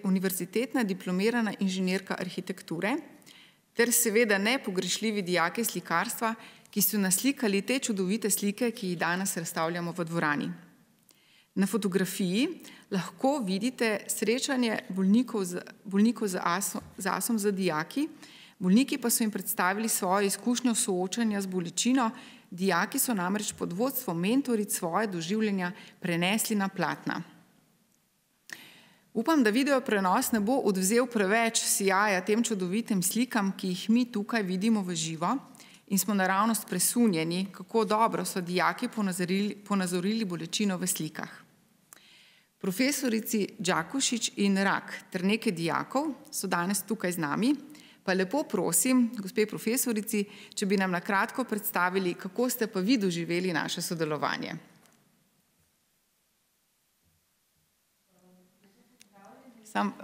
univerzitetna diplomirana inženirka arhitekture, ter seveda nepogrešljivi dijaki slikarstva, ki so naslikali te čudovite slike, ki jih danes razstavljamo v dvorani. Na fotografiji lahko vidite srečanje bolnikov z asom z dijaki, bolniki pa so jim predstavili svojo izkušnjo soočanja z bolečino, dijaki so namreč pod vodstvom mentoric svoje doživljenja prenesli na platna. Upam, da video prenos ne bo odvzel preveč sijaja tem čudovitim slikam, ki jih mi tukaj vidimo v živo in smo naravnost presunjeni, kako dobro so dijaki ponazorili bolečino v slikah. Profesorici Đakušić in Rak ter nekaj dijakov so danes tukaj z nami, pa lepo prosim, gospe profesorici, če bi nam na kratko predstavili, kako ste pa vi doživeli naše sodelovanje.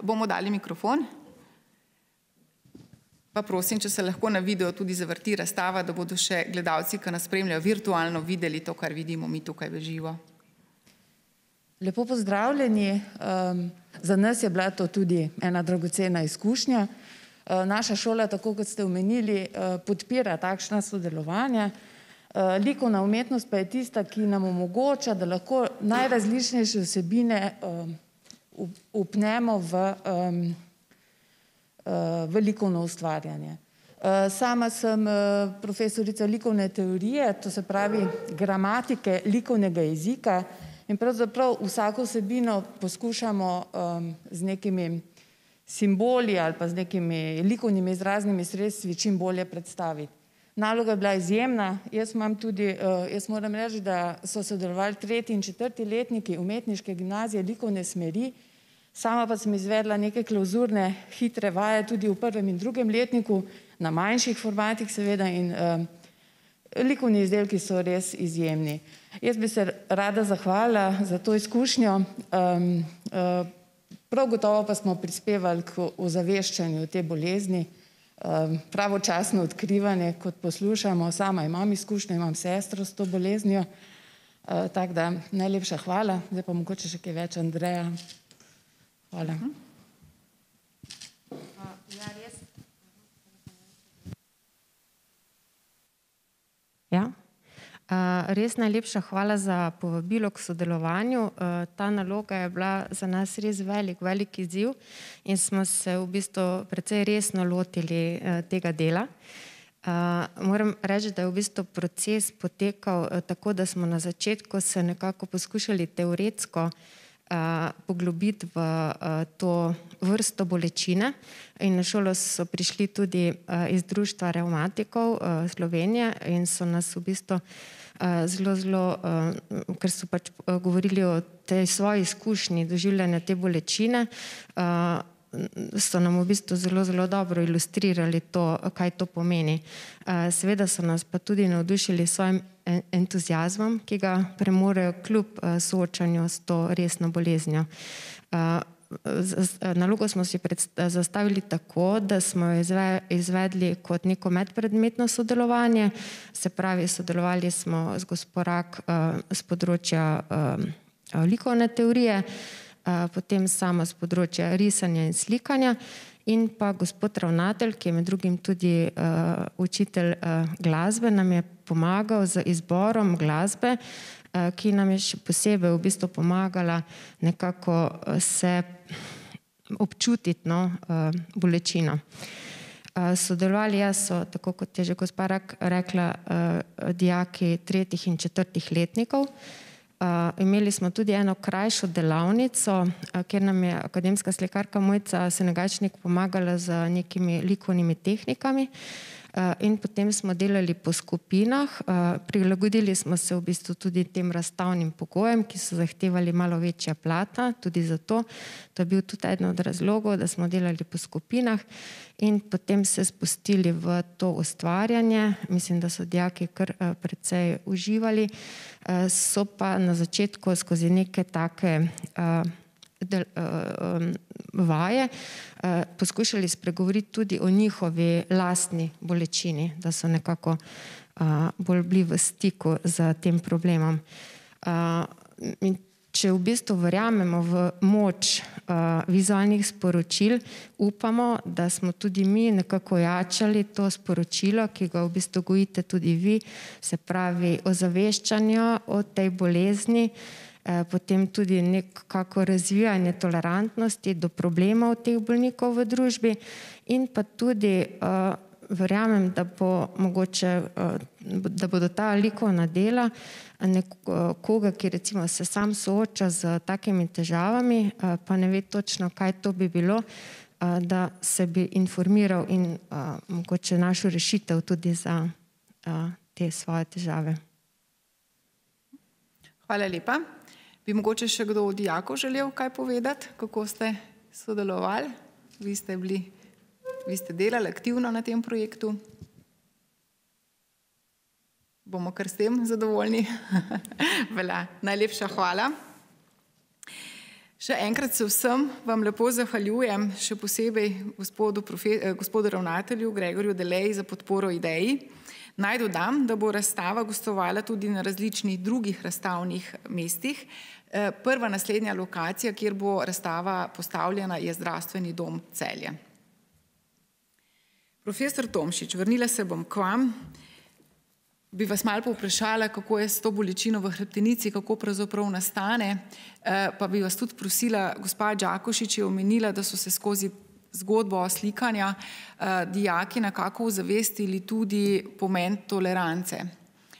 Bomo dali mikrofon. Pa prosim, če se lahko na video tudi zavrti razstava, da bodo še gledalci, ki nas spremljajo virtualno, videli to, kar vidimo mi tukaj v živo. Lepo pozdravljeni. Za nas je bila to tudi ena dragocena izkušnja. Naša šola, tako kot ste omenili, podpira takšna sodelovanja. Likovna umetnost pa je tista, ki nam omogoča, da lahko najrazličnejše vsebine upnemo v likovno ustvarjanje. Sama sem profesorica likovne teorije, to se pravi gramatike likovnega jezika, in pravzaprav vsako vsebino poskušamo z nekimi simboli ali pa z nekimi likovnimi izraznimi sredstvi čim bolje predstaviti. Naloga je bila izjemna. Jaz moram reči, da so sodelovali 3. in 4. letniki umetniške gimnazije likovne smeri. Sama pa sem izvedla neke klauzurne hitre vaje tudi v 1. in 2. letniku, na manjših formatih seveda, in likovni izdelki so res izjemni. Jaz bi se rada zahvalila za to izkušnjo. Prav gotovo pa smo prispevali k ozaveščanju te bolezni, pravočasno odkrivanje, kot poslušamo. Sama imam izkušnjo, imam sestro s to boleznijo, tako da najlepša hvala. Zdaj pa mogoče še kaj več Andreja. Hvala. Ja. Res najlepša hvala za povabilo k sodelovanju. Ta naloga je bila za nas res velik izziv in smo se v bistvu precej resno lotili tega dela. Moram reči, da je v bistvu proces potekal tako, da smo na začetku se nekako poskušali teoretsko poglobiti v to vrsto bolečine in na šolo so prišli tudi iz Društva revmatikov Slovenije in so nas v bistvu zelo, ker so pač govorili o tej svoji izkušnji doživljanja te bolečine, so nam v bistvu zelo dobro ilustrirali to, kaj to pomeni. Seveda so nas pa tudi navdušili svojim entuziazmom, ki ga premorejo kljub soočanju s to resno boleznjo. Nalogo smo si zastavili tako, da smo jo izvedli kot neko medpredmetno sodelovanje, se pravi, sodelovali smo z gospo Rak z področja likovne teorije, potem sama z področja risanja in slikanja in pa gospod ravnatelj, ki je med drugim tudi učitelj glasbe, nam je pomagal z izborom glasbe, ki nam je še posebej v bistvu pomagala nekako se občutiti bolečino. Sodelovali so, tako kot je že gospa rekla, dijaki 3. in 4. letnikov. Imeli smo tudi eno krajšo delavnico, kjer nam je akademska slikarka Mojca Senegajčnik pomagala z nekimi likovnimi tehnikami in potem smo delali po skupinah. Prilagodili smo se v bistvu tudi tem razstavnim pogojem, ki so zahtevali malo večja plata, tudi zato. To je bil tudi eden od razlogov, da smo delali po skupinah in potem se spustili v to ustvarjanje. Mislim, da so dijaki kar precej uživali. So pa na začetku skozi neke take vaje poskušali spregovoriti tudi o njihovi lastni bolečini, da so nekako bolj bili v stiku z tem problemom. Če v bistvu verjamemo v moč vizualnih sporočil, upamo, da smo tudi mi nekako ojačali to sporočilo, ki ga v bistvu gojite tudi vi, se pravi ozaveščanje o tej bolezni, potem tudi nekako razvijanje tolerantnosti do problemov teh bolnikov v družbi in pa tudi verjamem, da bo mogoče, da bodo ta likovna dela nekoga, ki recimo se sam sooča z takimi težavami, pa ne ve točno, kaj to bi bilo, da se bi informiral in mogoče našel rešitev tudi za te svoje težave. Hvala lepa. Bi mogoče še kdo od dijakov želel kaj povedati, kako ste sodelovali? Vi ste delali aktivno na tem projektu. Bomo kar s tem zadovoljni. Najlepša hvala. Še enkrat se vsem vam lepo zahvaljujem, še posebej gospodu ravnatelju Gregorju Delej za podporo ideji. Naj dodam, da bo razstava gostovala tudi na različnih drugih razstavnih mestih. Prva naslednja lokacija, kjer bo razstava postavljena, je Zdravstveni dom Celje. Profesor Tomšič, vrnila se bom k vam. Bi vas malo povprašala, kako je s to bolečino v hrbtenici, kako pravzaprav nastane, pa bi vas tudi prosila, gospa Đakošič je omenila, da so se skozi zgodbo slikanja dijaki nekako ozavestili tudi pomen tolerance.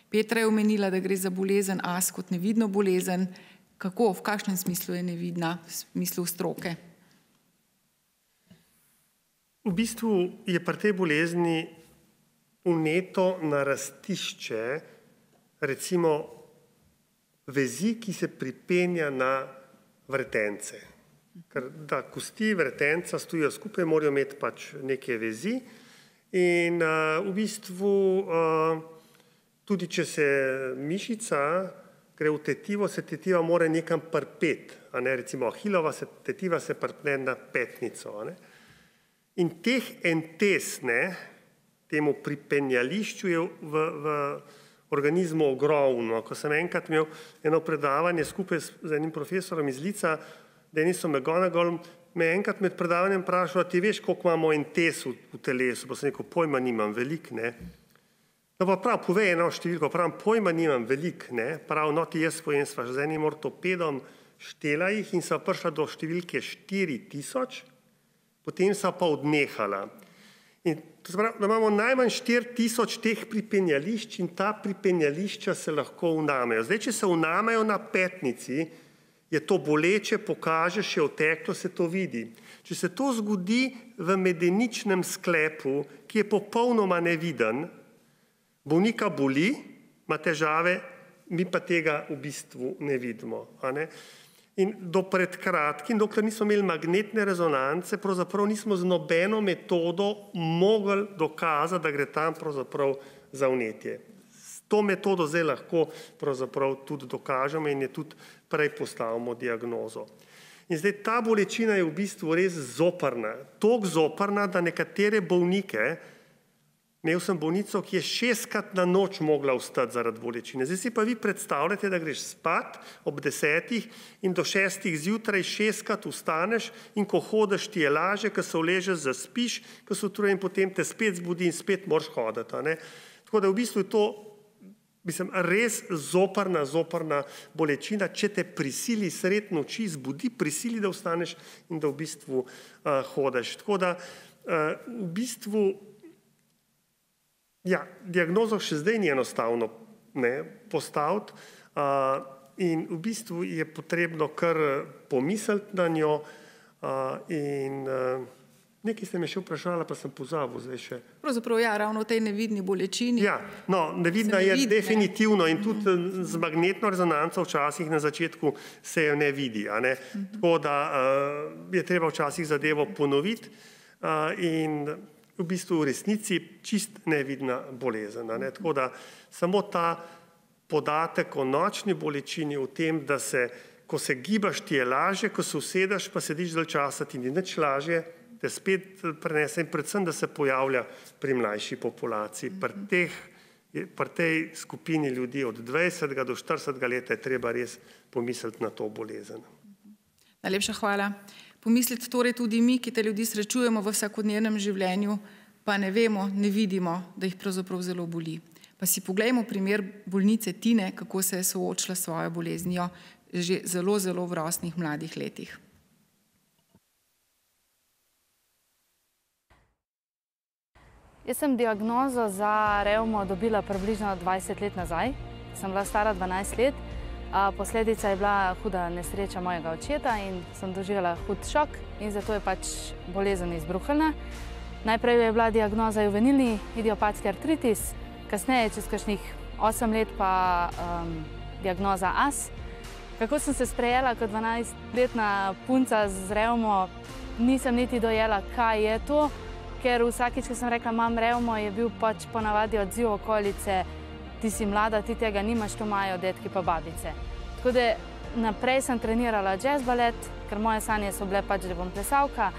Petra je omenila, da gre za bolezen AS kot nevidno bolezen. Kako, v kakšnem smislu je nevidna, v smislu stroke? V bistvu je pri tej bolezni vneto na rastišče recimo vezi, ki se pripenja na vretence. Ker da kosti vretenca stojijo skupaj, morajo imeti pač neke vezi in v bistvu tudi če se mišica gre v tetivo, se tetiva mora nekam pripeti, recimo ahilova tetiva se pripne na petnico. In teh entes, temu pripenjališču je v organizmu ogromno. Ko sem enkrat imel eno predavanje skupaj z enim profesorom iz Lica, Denisom McGonagallom, me enkrat med predavanjem vprašal, ti veš, koliko imamo entes v telesu, pa sem rekel, pojma nimam, velik, ne. No pa prav, povej eno številko, pravim, pojma nimam, velik, ne, prav, no ti jaz pojem sva z enim ortopedom štela jih in sva prišla do številke 4000, potem sva pa odnehala. In to se pravi, da imamo najmanj 4000 teh pripenjališč in ta pripenjališča se lahko vnamejo. Zdaj, če se vnamejo na petnici, je to boleče, pokaže, še oteklo, se to vidi. Če se to zgodi v medeničnem sklepu, ki je popolnoma neviden, bolnika boli, ima težave, mi pa tega v bistvu ne vidimo. In do pred kratkim, dokler nismo imeli magnetne rezonance, pravzaprav nismo z nobeno metodo mogli dokazati, da gre tam pravzaprav za vnetje. S to metodo zdaj lahko pravzaprav tudi dokažemo in je tudi prej postavimo diagnozo. In zdaj ta bolečina je v bistvu res zoprna. Toliko zoprna, da nekatere bolnike, imel sem bolnico, ki je 6-krat na noč mogla vstati zaradi bolečine. Zdaj si pa vi predstavljate, da greš spat ob 10 in do 6 zjutraj 6-krat vstaneš in ko hodiš ti je laže, ko se uležeš, zaspiš, ko se utrujen, potem te spet zbudi in spet moraš hoditi. Tako da v bistvu je to Mislim, res zoprna bolečina, če te prisili sred noči, zbudi, prisili, da vstaneš in da v bistvu hodiš. Tako da v bistvu diagnozo še zdaj ni enostavno postaviti in v bistvu je potrebno kar pomisliti na njo in nekaj ste me še vprašala, pa sem pozabil zdaj še. Pravzaprav ravno v tej nevidni bolečini. Nevidna je definitivno in tudi z magnetno rezonanco včasih na začetku se jo ne vidi. Tako da je treba včasih zadevo ponoviti in v bistvu v resnici čist nevidna bolezen. Tako da samo ta podatek o nočni bolečini v tem, da se, ko se gibaš, ti je lažje, ko se usedeš, pa sediš dalj časa, ti ni nič lažje, te spet prenese in predvsem, da se pojavlja pri mlajši populaciji. Pri tej skupini ljudi od 20 do 40 leta je treba res pomisliti na to bolezen. Najlepša hvala. Pomisliti torej tudi mi, ki te ljudi srečujemo v vsakodnevnem življenju, pa ne vemo, ne vidimo, da jih pravzaprav zelo boli. Pa si poglejmo primer bolnice Tine, kako se je soočila s svojo boleznijo že zelo v rosnih mladih letih. Jaz sem diagnozo za revmo dobila približno 20 let nazaj. Sem bila stara 12 let. Posledica je bila huda nesreča mojega očeta in sem doživela hud šok in zato je pač bolezen izbruhnila. Najprej je bila diagnoza juvenilni idiopatski artritis, kasneje, čez kakšnih 8 let pa diagnoza AS. Kako sem se sprejela kot 12-letna punca z revmo, nisem niti dojela, kaj je to. Ker vsakič, ko sem rekla, imam revmo, je bil pač ponavadi odziv okolice, ti si mlada, ti tega nimaš, to imajo detki pa babice. Tako da naprej sem trenirala jazz balet, ker moje sanje so bile pač, da bom plesalka.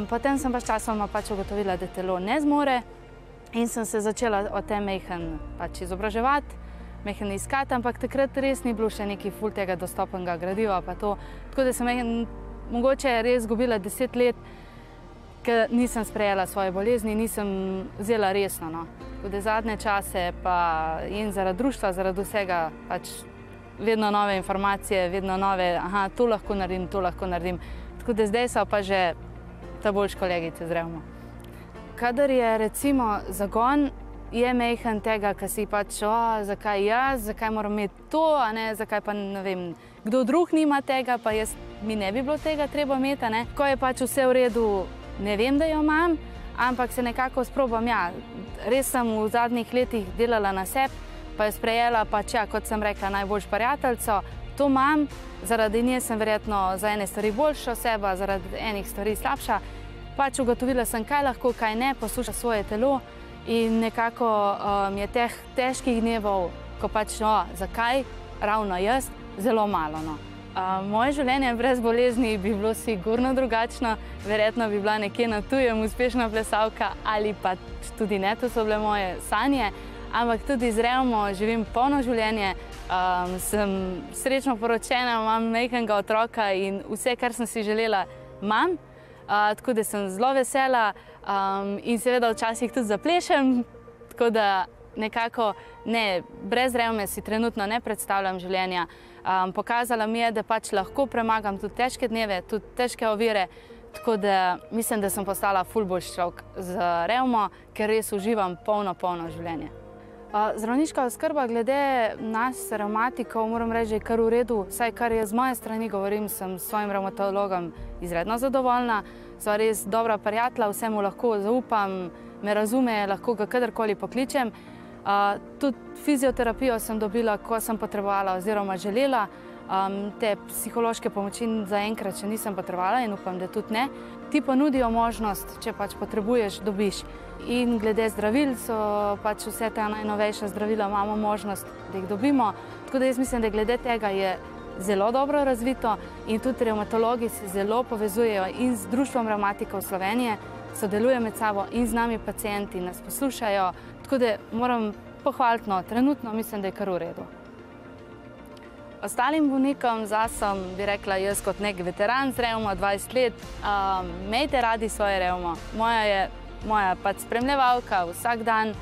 Potem sem pač časoma pač ugotovila, da telo ne zmore in sem se začela o tem mejhen pač izobraževati, mejhen iskati, ampak takrat res ni bilo še neki ful tega dostopnega gradiva pa to. Tako da sem mogoče res izgubila 10 let, ker nisem sprejela svoje bolezni, nisem vzela resno. Tako da zadnje čase pa in zaradi društva, zaradi vsega pač vedno nove informacije, vedno nove, to lahko naredim. Tako da zdaj so pa že ta boljši kolegice z revmo. Kadar je recimo zagon, je mejhen tega, ker si pač, zakaj jaz, zakaj moram imeti to, zakaj pa ne vem, kdo drug nima tega, pa mi ne bi bilo tega treba imeti. Ko je pač vse v redu, ne vem, da jo imam, ampak se nekako sprobam, res sem v zadnjih letih delala na sebi, pa je sprejela pač, kot sem rekla, najboljš prijateljico, to imam, zaradi nje sem verjetno za ene stvari boljša oseba, zaradi enih stvari slabša, pač ugotovila sem, kaj lahko, kaj ne, posluša svoje telo in nekako mi je teh težkih dnevov, ko pač, zakaj, ravno jaz, zelo malo. Moje življenje brez bolezni bi bilo sigurno drugačno, verjetno bi bila nekje na tujem uspešna plesalka ali pa tudi ne, to so bile moje sanje, ampak tudi z revmo živim polno življenje, sem srečno poročena, imam majhnega otroka in vse, kar sem si želela, imam, tako da sem zelo vesela in seveda včasih tudi zaplešem, tako da nekako ne, brez revme si trenutno ne predstavljam življenja. Pokazala mi je, da pač lahko premagam tudi težke dneve, tudi težke ovire, tako da mislim, da sem postala ful boljši človek z revmo, ker res uživam polno življenje. Zdravniška oskrba glede nas, revmatikov, moram reči, je kar v redu, vsaj kar je z moje strani govorim, sem s svojim revmatologom izredno zadovoljna, sva res dobra prijatelja, vsemu lahko zaupam, me razume, lahko ga kadarkoli pokličem. Tudi fizioterapijo sem dobila, ko sem potrebovala oziroma želela. Te psihološke pomoči zaenkrat še nisem potrebovala in upam, da tudi ne. Ti ponudijo možnost, če pač potrebuješ, dobiš. In glede zdravil so pač vse ta najnovejša zdravila, imamo možnost, da jih dobimo. Tako da jaz mislim, da glede tega je zelo dobro razvito in tudi revmatologi se zelo povezujejo in z Društvom revmatikov Slovenije, sodelujejo med sabo in z nami pacienti, nas poslušajo. Tako da moram pohvaliti, trenutno mislim, da je kar v redu. Ostalim bolnikom zasom bi rekla jaz kot nek veteran z revmo, 20 let, imejte radi svoje revmo. Moja je moja pač spremljevalka vsak dan,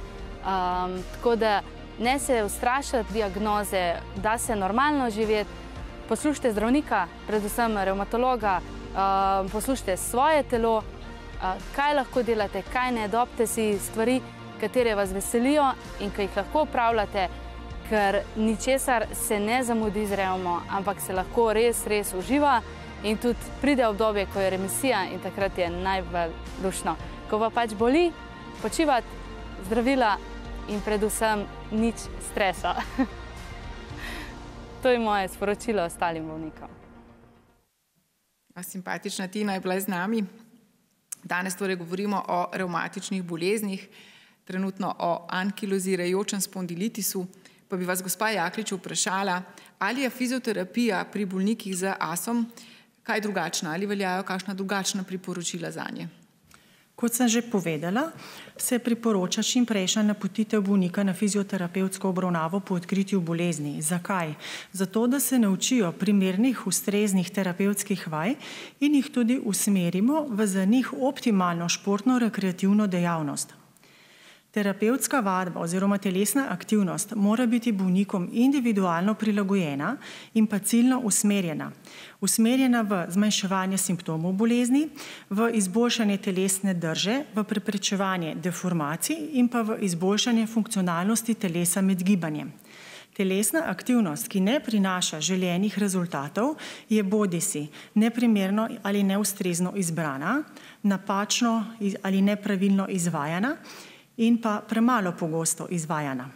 tako da ne se ustrašiti diagnoze, da se normalno živeti, poslušajte zdravnika, predvsem revmatologa, poslušajte svoje telo, kaj lahko delate, kaj ne, dobite si stvari, katere vas veselijo in ki jih lahko upravljate, ker ničesar se ne zamudi z revmo, ampak se lahko res, res uživa in tudi pride obdobje, ko je remisija in takrat je najbolj luštno. Ko pa pač boli, počivati, zdravila in predvsem nič stresa. To je moje sporočilo ostalim bolnikom. Simpatična Tina je bila z nami. Danes torej govorimo o revmatičnih boleznih, trenutno o ankilozirajočem spondilitisu. Pa bi vas, gospa Jaklič, vprašala, ali je fizioterapija pri bolnikih z AS-om kaj drugačna, ali veljajo kakšna drugačna priporočila zanje? Kot sem že povedala, se priporoča čimprejšnja napotitev bolnika na fizioterapevtsko obravnavo po odkritju bolezni. Zakaj? Zato, da se naučijo primernih, ustreznih terapevtskih vaj in jih tudi usmerimo v za njih optimalno športno-rekreativno dejavnost. Terapevtska vadba oziroma telesna aktivnost mora biti bolnikom individualno prilagojena in pa ciljno usmerjena. Usmerjena v zmanjševanje simptomov bolezni, v izboljšanje telesne drže, v preprečevanje deformacij in pa v izboljšanje funkcionalnosti telesa med gibanjem. Telesna aktivnost, ki ne prinaša želenih rezultatov, je bodisi neprimerno ali neustrezno izbrana, napačno ali nepravilno izvajana in pa premalo pogosto izvajana.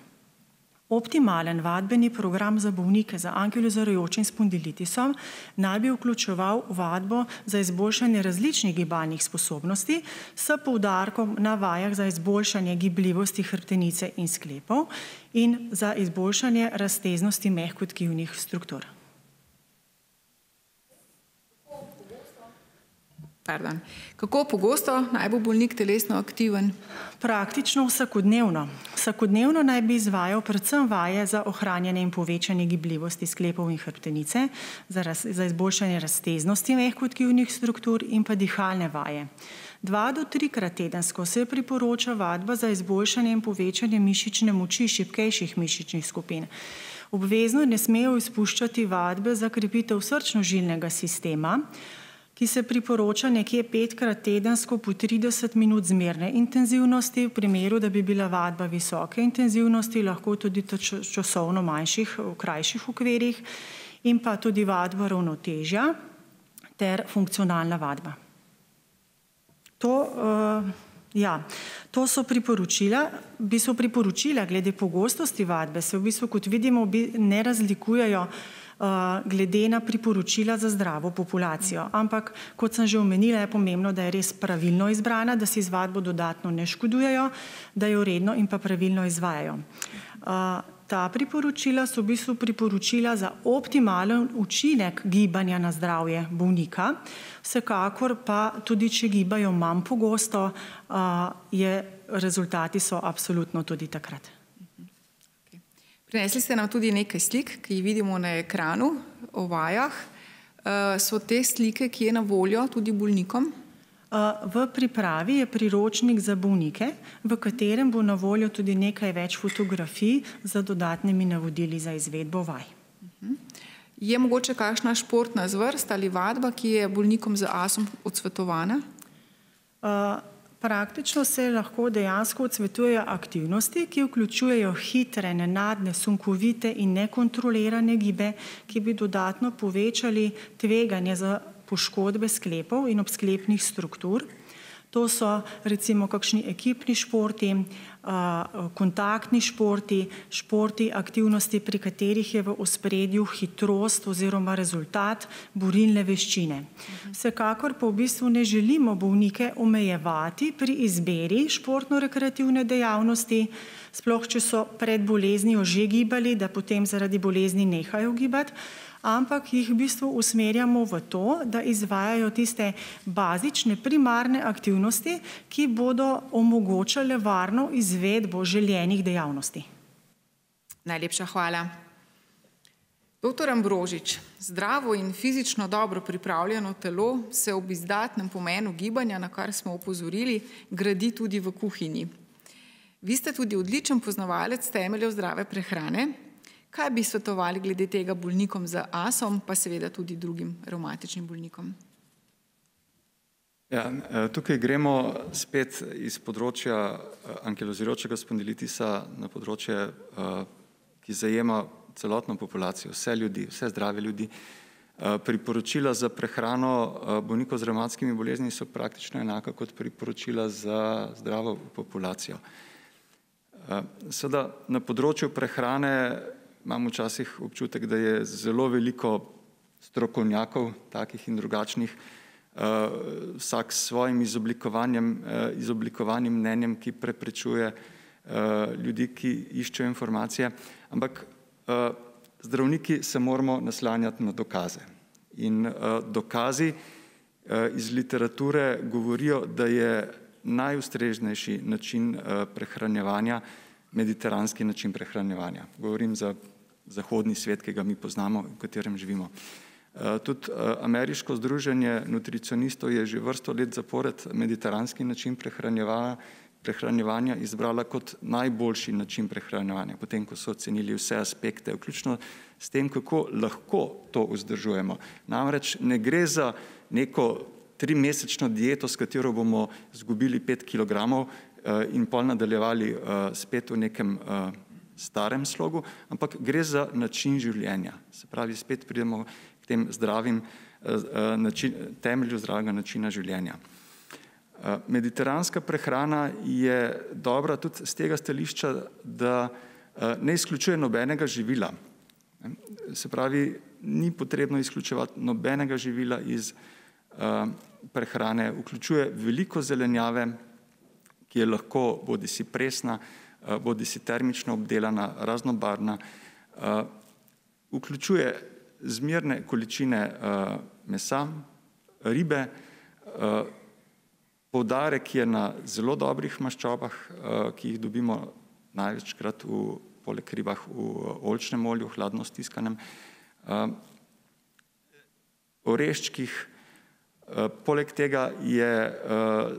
Optimalen vadbeni program za bolnike z ankilozirajočim spondilitisom naj bi vključeval vadbo za izboljšanje različnih gibalnih sposobnosti s poudarkom na vajah za izboljšanje gibljivosti hrbtenice in sklepov in za izboljšanje razteznosti mehkotkivnih struktur. Kako pogosto naj bo bolnik telesno aktiven? Praktično vsakodnevno. Vsakodnevno naj bi izvajal predvsem vaje za ohranjanje in povečanje gibljivosti sklepov in hrbtenice, za izboljšanje razteznosti mehkotkivnih struktur in pa dihalne vaje. 2 do 3-krat tedensko se priporoča vadba za izboljšanje in povečanje mišične moči šibkejših mišičnih skupin. Obvezno ne smejo izpuščati vadbe za krepitev srčno-žilnega sistema, ki se priporoča nekje 5-krat tedensko po 30 minut zmerne intenzivnosti, v primeru, da bi bila vadba visoke intenzivnosti, lahko tudi časovno manjših, v krajših okvirih, in pa tudi vadba ravnotežja ter funkcionalna vadba. To so priporočila. Priporočila glede pogostosti vadbe se v bistvu, kot vidimo, ne razlikujejo glede na priporočila za zdravo populacijo. Ampak, kot sem že omenila, je pomembno, da je res pravilno izbrana, da si z vadbo dodatno ne škodujejo, da jo redno in pa pravilno izvajajo. Ta priporočila so v bistvu priporočila za optimalen učinek gibanja na zdravje bolnika. Vsekakor pa tudi, če gibajo manj pogosto, rezultati so absolutno tudi takrat. Prinesli ste nam tudi nekaj slik, ki jih vidimo na ekranu o vajah. So te slike, ki je na voljo tudi bolnikom? V pripravi je priročnik za bolnike, v katerem bo na voljo tudi nekaj več fotografij za dodatnimi navodili za izvedbo vaj. Je mogoče kakšna športna zvrst ali vadba, ki je bolnikom z AS-om odsvetovana? Praktično se lahko dejansko odsvetujejo aktivnosti, ki vključujejo hitre, nenadne, sunkovite in nekontrolirane gibe, ki bi dodatno povečali tveganje za poškodbe sklepov in obsklepnih struktur. To so recimo kakšni ekipni športi, kontaktni športi, športi aktivnosti, pri katerih je v ospredju hitrost oziroma rezultat, borilne veščine. Vsekakor pa v bistvu ne želimo bolnike omejevati pri izbiri športno-rekreativne dejavnosti, sploh če so pred boleznijo že gibali, da potem zaradi bolezni nehajo gibati, ampak jih v bistvu usmerjamo v to, da izvajajo tiste bazične, primarne aktivnosti, ki bodo omogočale varno izvedbo želenih dejavnosti. Najlepša hvala. Dr. Ambrožič, zdravo in fizično dobro pripravljeno telo se ob izdatnem pomenu gibanja, na kar smo opozorili, gradi tudi v kuhinji. Vi ste tudi odličen poznavalec temeljev zdrave prehrane. Kaj bi svetovali glede tega bolnikom z AS-om, pa seveda tudi drugim revmatičnim bolnikom? Ja, tukaj gremo spet iz področja ankiloziročega spondilitisa na področje, ki zajema celotno populacijo, vse ljudi, vse zdrave ljudi. Priporočila za prehrano bolnikov z revmatskimi boleznimi so praktično enaka kot priporočila za zdravo populacijo. Seveda na področju prehrane imam včasih občutek, da je zelo veliko strokovnjakov, takih in drugačnih, vsak s svojim izoblikovanim mnenjem, ki preprečuje ljudi, ki iščejo informacije, ampak zdravniki se moramo naslanjati na dokaze. In dokazi iz literature govorijo, da je najustreznejši način prehranjevanja mediteranski način prehranjevanja. Govorim za zahodni svet, ki ga mi poznamo, v katerem živimo. Tudi ameriško združenje nutricionistov je že vrsto let zapored mediteranski način prehranjevanja izbrala kot najboljši način prehranjevanja, potem ko so ocenili vse aspekte, vključno s tem, kako lahko to vzdržujemo. Namreč ne gre za neko 3-mesečno dieto, s katero bomo izgubili 5 kilogramov in pol nadaljevali spet v nekem starem slogu, ampak gre za način življenja. Se pravi, spet pridemo k tem zdravim temelju zdravega načina življenja. Mediteranska prehrana je dobra tudi z tega stališča, da ne izključuje nobenega živila. Se pravi, ni potrebno izključevati nobenega živila iz prehrane, vključuje veliko zelenjave, ki je lahko bodisi presna, bodisi termično obdelana, raznobarvna, vključuje zmerne količine mesa, ribe, poudarek je na zelo dobrih maščobah, ki jih dobimo največkrat poleg ribah v oljčnem olju, hladno stiskanem, oreščkih. Poleg tega je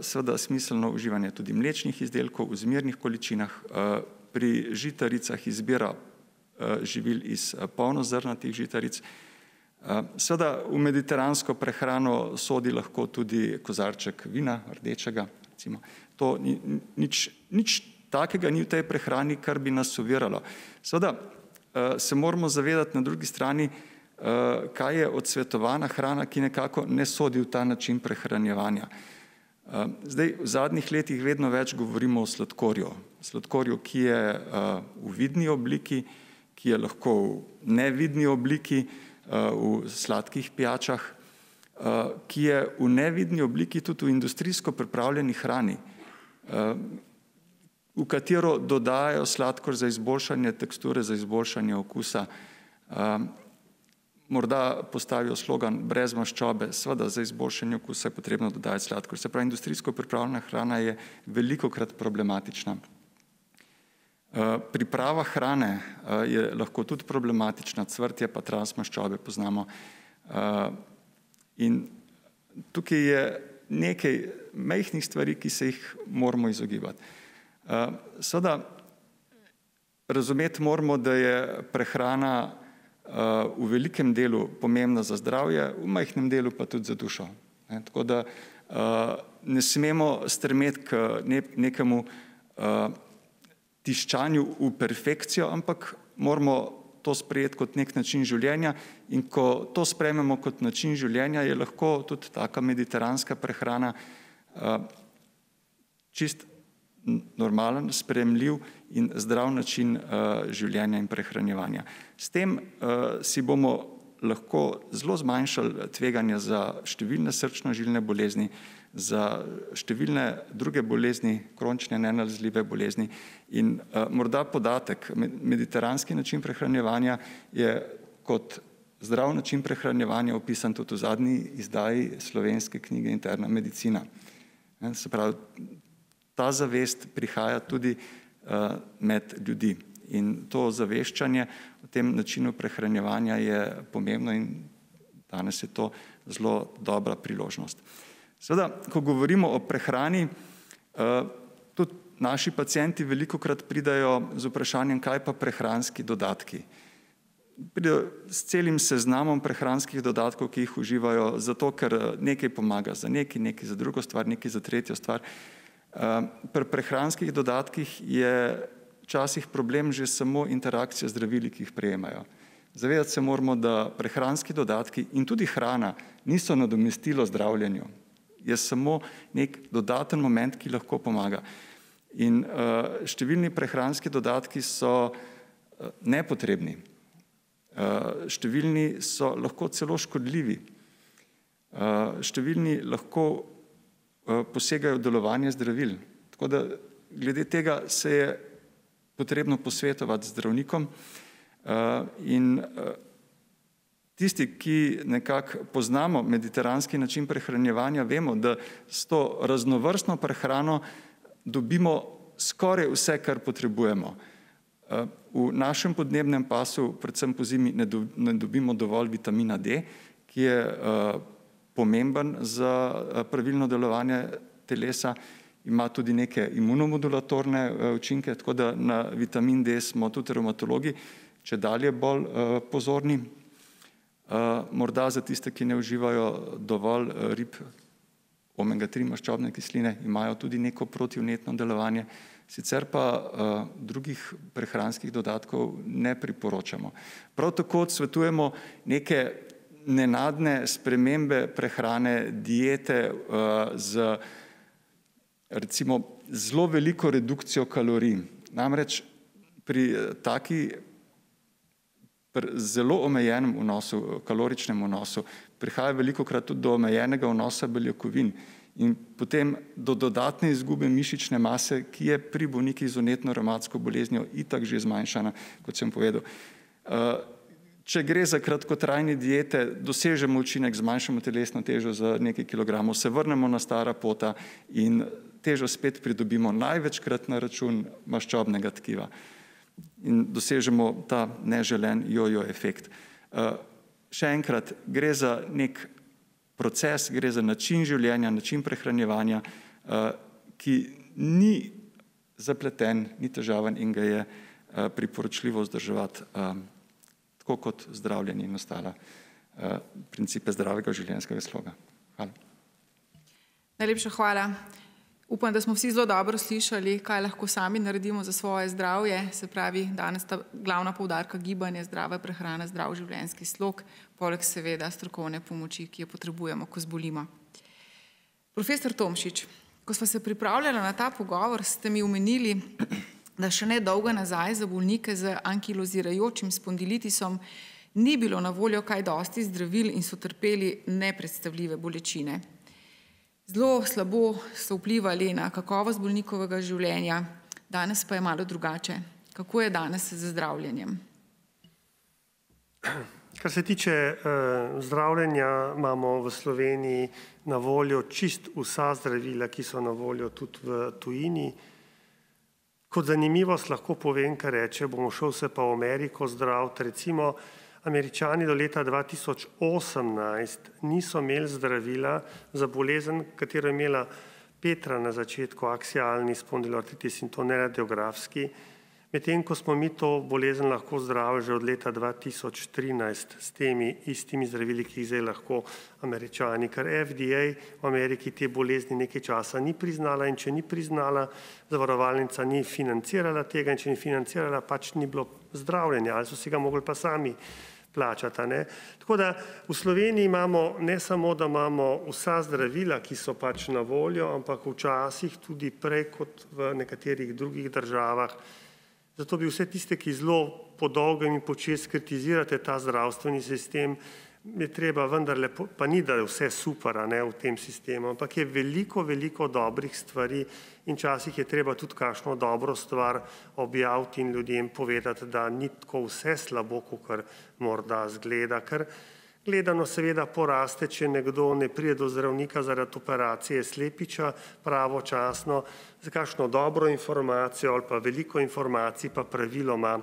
seveda smiselno uživanje tudi mlečnih izdelkov v zmernih količinah, pri žitaricah izbira živil iz polnozrnatih žitaric. Seveda v mediteransko prehrano sodi lahko tudi kozarček vina, rdečega, recimo. To nič takega ni v tej prehrani, kar bi nas oviralo. Seveda se moramo zavedati na drugi strani, kaj je odsvetovana hrana, ki nekako ne sodi v ta način prehranjevanja. Zdaj, v zadnjih letih vedno več govorimo o sladkorju. Sladkorju, ki je v vidni obliki, ki je lahko v nevidni obliki, v sladkih pijačah, ki je v nevidni obliki tudi v industrijsko pripravljeni hrani, v katero dodajajo sladkor za izboljšanje teksture, za izboljšanje okusa. Morda postavijo slogan brez maščobe, seveda za izboljšanje okusa je potrebno dodajati sladkor. Se pravi, industrijsko pripravljena hrana je velikokrat problematična. Priprava hrane je lahko tudi problematična, cvrtje pa transmaščobe poznamo. In tukaj je nekaj majhnih stvari, ki se jih moramo izogibati. Seveda, razumeti moramo, da je prehrana v velikem delu pomembna za zdravje, v majhnem delu pa tudi za dušo. Tako da ne smemo stremeti k nekemu tiščanju v perfekcijo, ampak moramo to sprejeti kot nek način življenja in ko to sprejmemo kot način življenja, je lahko tudi taka mediteranska prehrana čist normalen, sprejemljiv in zdrav način življenja in prehranjevanja. S tem si bomo lahko zelo zmanjšali tveganja za številne srčno-žilne bolezni, za številne druge bolezni, kronične nenalezljive bolezni. In morda podatek, mediteranski način prehranjevanja je kot zdrav način prehranjevanja opisan tudi v zadnji izdaji slovenske knjige Interna medicina. Se pravi, ta zavest prihaja tudi med ljudi. In to zaveščanje o tem načinu prehranjevanja je pomembno in danes je to zelo dobra priložnost. Seveda, ko govorimo o prehrani, tudi naši pacienti velikokrat pridajo z vprašanjem, kaj pa prehranski dodatki. Pridejo s celim seznamom prehranskih dodatkov, ki jih uživajo, zato ker nekaj pomaga za nekaj za drugo stvar, nekaj za tretjo stvar. Pri prehranskih dodatkih je včasih problem že samo interakcija zdravili, ki jih prejemajo. Zavedati se moramo, da prehranski dodatki in tudi hrana niso nadomestilo zdravljenju. Je samo nek dodaten moment, ki lahko pomaga. In številni prehranski dodatki so nepotrebni. Številni so lahko celo škodljivi. Številni lahko posegajo v delovanje zdravil. Tako da glede tega se je potrebno posvetovati z zdravnikom in tisti, ki nekako poznamo mediteranski način prehranjevanja, vemo, da s to raznovrstno prehrano dobimo skoraj vse, kar potrebujemo. V našem podnebnem pasu, predvsem po zimi, ne dobimo dovolj vitamina D, ki je pomemben za pravilno delovanje telesa, ima tudi neke imunomodulatorne učinke, tako da na vitamin D smo tudi revmatologi čedalje bolj pozorni. Morda za tiste, ki ne uživajo dovolj rib, omega-3 maščobne kisline, imajo tudi neko protivnetno delovanje. Sicer pa drugih prehranskih dodatkov ne priporočamo. Prav tako odsvetujemo neke nenadne spremembe prehrane, diete z recimo zelo veliko redukcijo kalorij. Namreč pri zelo omejenem vnosu, kaloričnem vnosu, prihaja velikokrat tudi do omejenega vnosa beljakovin in potem do dodatne izgube mišične mase, ki je pri bolnikih z vnetno revmatsko boleznijo itak že zmanjšana, kot sem povedal. Če gre za kratkotrajne diete, dosežemo učinek, zmanjšamo telesno težo za nekaj kilogramov, se vrnemo na stara pota in težo spet pridobimo največkrat na račun maščobnega tkiva. In dosežemo ta neželen jojo efekt. Še enkrat, gre za nek proces, gre za način življenja, način prehranjevanja, ki ni zapleten, ni težaven in ga je priporočljivo vzdrževati, tako kot zdravljenje in ostala principe zdravega življenjskega sloga. Hvala. Najlepša hvala. Upam, da smo vsi zelo dobro slišali, kaj lahko sami naredimo za svoje zdravje. Se pravi, danes ta glavna poudarka gibanje, zdrava prehrana, zdrav življenjski slog, poleg seveda strokovne pomoči, ki jo potrebujemo, ko zbolimo. Profesor Tomšič, ko sva se pripravljala na ta pogovor, ste mi omenili, da še ne dolgo nazaj za bolnike z ankilozirajočim spondilitisom ni bilo na voljo kaj dosti zdravil in so trpeli nepredstavljive bolečine. Zelo slabo so vplivali na kakovost bolnikovega življenja, danes pa je malo drugače. Kako je danes z zdravljenjem? Kar se tiče zdravljenja, imamo v Sloveniji na voljo čist vsa zdravila, ki so na voljo tudi v tujini. Kot zanimivost lahko povem, kar reče, bomo šel se pa v Ameriko zdraviti. Recimo, Američani do leta 2018 niso imeli zdravila za bolezen, katero je imela Petra na začetku, aksialni spondiloartritis in to ne radiografski, medtem ko smo mi to bolezen lahko zdravili že od leta 2013 s temi istimi zdravili, ki jih zdaj lahko Američani, ker FDA v Ameriki te bolezni nekaj časa ni priznala in če ni priznala, zavarovalnica ni financirala tega in če ni financirala, pač ni bilo zdravljenja ali so si ga mogli pa sami plačati. Tako da v Sloveniji imamo ne samo, da imamo vsa zdravila, ki so pač na voljo, ampak včasih tudi prej kot v nekaterih drugih državah. Zato bi vse tiste, ki zelo po dolgem in počez kritizirate ta zdravstveni sistem, je treba vendarle, pa ni, da je vse super v tem sistemu, ampak je veliko dobrih stvari in včasih je treba tudi kakšno dobro stvar objaviti in ljudem povedati, da ni tako vse slabo, kakor morda zgleda, ker gledano seveda poraste, če nekdo ne pride do zdravnika zaradi operacije slepiča pravočasno, za kakšno dobro informacijo ali pa veliko informacij pa praviloma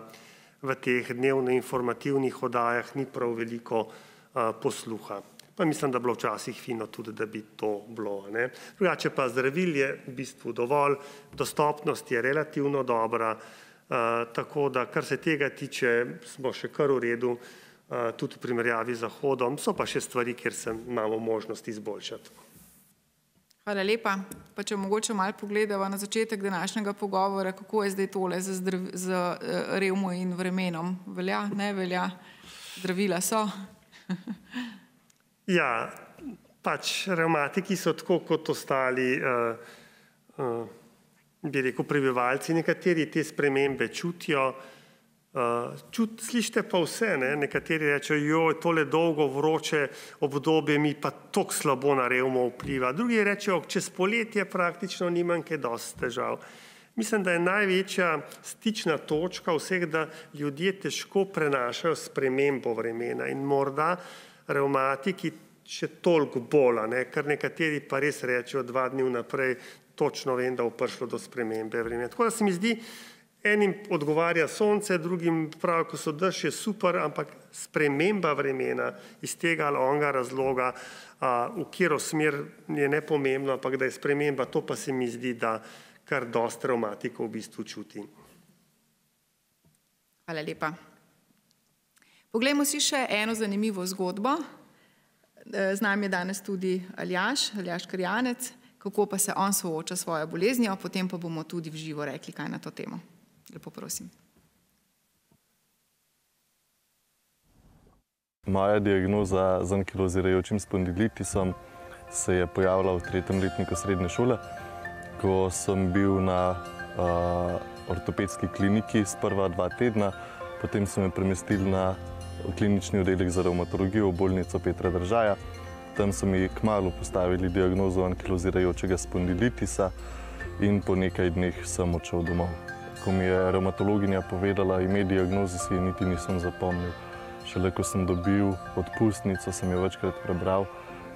v teh dnevno informativnih oddajah ni prav veliko posluha. pa mislim, da bilo včasih fino tudi, da bi to bilo. Drugače pa zdravil je v bistvu dovolj, dostopnost je relativno dobra, tako da kar se tega tiče, smo še kar v redu, tudi v primerjavi z Zahodom, so pa še stvari, kjer se imamo možnost izboljšati. Hvala lepa. Pa če mogoče malo pogledava na začetek današnjega pogovora, kako je zdaj tole z revmo in vremenom. Velja, ne velja? Zdravila so? Ja, pač revmatiki so tako kot ostali, bi rekel, prebivalci. Nekateri te spremembe čutijo, slišite pa vse, nekateri rečejo, joj, tole dolgo vroče obdobje mi pa toliko slabo na revmo vpliva. Drugi rečejo, čez poletje praktično nimam kaj dosti težav. Mislim, da je največja stična točka vseh, da ljudje težko prenašajo spremembo vremena in morda revmatiki še toliko bolj, ker nekateri pa res rečejo 2 dni vnaprej, točno vem, da bo prišlo do spremembe vremena. Tako da se mi zdi, enim odgovarja sonce, drugim pravi, ko so dež, je super, ampak sprememba vremena iz tega ali onega razloga, v katero smer je nepomembno, ampak da je sprememba, to pa se mi zdi, da kar dosti revmatikov v bistvu čuti. Hvala lepa. Poglejmo si še eno zanimivo zgodbo. Z nami je danes tudi Aljaž Krjanec, kako pa se on sooča s svojo boleznijo, potem pa bomo tudi v živo rekli, kaj na to temo. Lepo prosim. Moja diagnoza z ankilozirajočim spondilitisom se je pojavila v 3. letniku srednje šole, ko sem bil na ortopedski kliniki sprva 2 tedna, potem so me premestili na klinični oddelek za revmatologijo v bolnico Petra Držaja. Tam so mi kmalu postavili diagnozo ankilozirajočega spondilitisa in po nekaj dneh sem odšel domov. Ko mi je revmatologinja povedala ime diagnoze, si je niti nisem zapomnil. Šele ko sem dobil odpustnico, sem jo večkrat prebral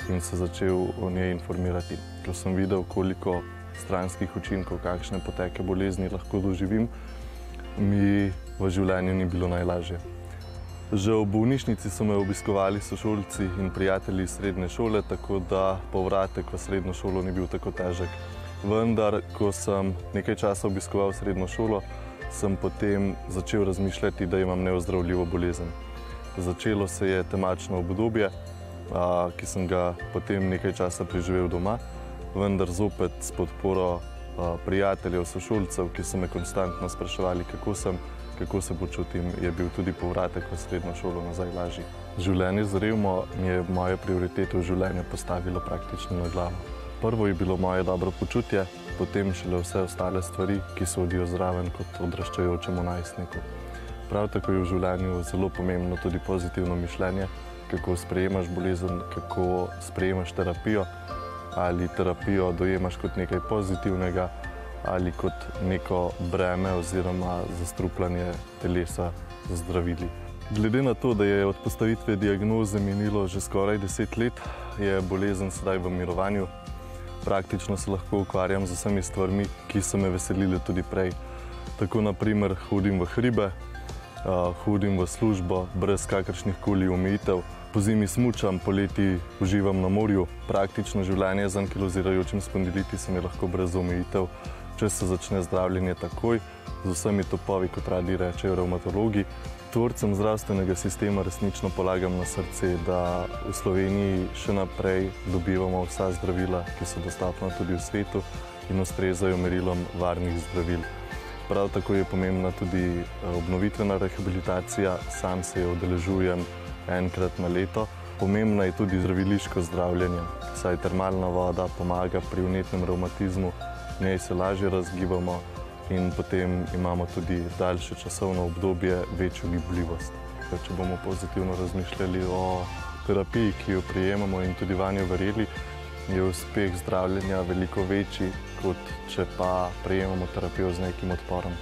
in se začel o njej informirati. Ko sem videl, koliko stranskih učinkov, kakšne poteke bolezni lahko doživim, mi v življenju ni bilo najlažje. Že v bolnišnici so me obiskovali sošolci in prijatelji iz srednje šole, tako da povratek v srednjo šolo ni bil tako težek. Vendar, ko sem nekaj časa obiskoval srednjo šolo, sem potem začel razmišljati, da imam neozdravljivo bolezen. Začelo se je temačno obdobje, ki sem ga potem nekaj časa preživel doma, vendar zopet s podporo prijateljev, sošolcev, ki so me konstantno spraševali, kako se počutim, je bil tudi povratek v srednjo šolo nazaj lažji. Življenje z revmo je moje prioritete v življenju postavilo praktično na glavo. Prvo je bilo moje dobro počutje, potem šele vse ostale stvari, ki sodijo zraven kot odraščajočemu najstniku. Prav tako je v življenju zelo pomembno tudi pozitivno mišljenje, kako sprejemaš bolezen, kako sprejemaš terapijo, ali terapijo dojemaš kot nekaj pozitivnega, ali kot neko breme oziroma zastrupljanje telesa z zdravili. Glede na to, da je od postavitve diagnoze minilo že skoraj 10 let, je bolezen sedaj v mirovanju. Praktično se lahko ukvarjam z vsemi stvarmi, ki so me veselile tudi prej. Tako naprimer hodim v hribe, hodim v službo brez kakršnih koli omejitev, pozimi smučam, poleti uživam na morju. Praktično življenje z ankilozirajočim spondilitisom je lahko brez omejitev, če se začne zdravljenje takoj, z vsemi topovi, kot radi rečejo revmatologi. Tvorcem zdravstvenega sistema resnično polagam na srce, da v Sloveniji še naprej dobivamo vsa zdravila, ki so dostopna tudi v svetu in ustrezajo merilom varnih zdravil. Prav tako je pomembna tudi obnovitvena rehabilitacija, sam se jo udeležujem enkrat na leto. Pomembna je tudi zdraviliško zdravljenje, saj termalna voda pomaga pri vnetnem revmatizmu, v njej se lažje razgibamo in potem imamo tudi daljše časovno obdobje večjo gibljivost. Če bomo pozitivno razmišljali o terapiji, ki jo prejemamo in tudi vanjo verjeli, je uspeh zdravljenja veliko večji, kot če pa prejemamo terapijo z nekim odporom.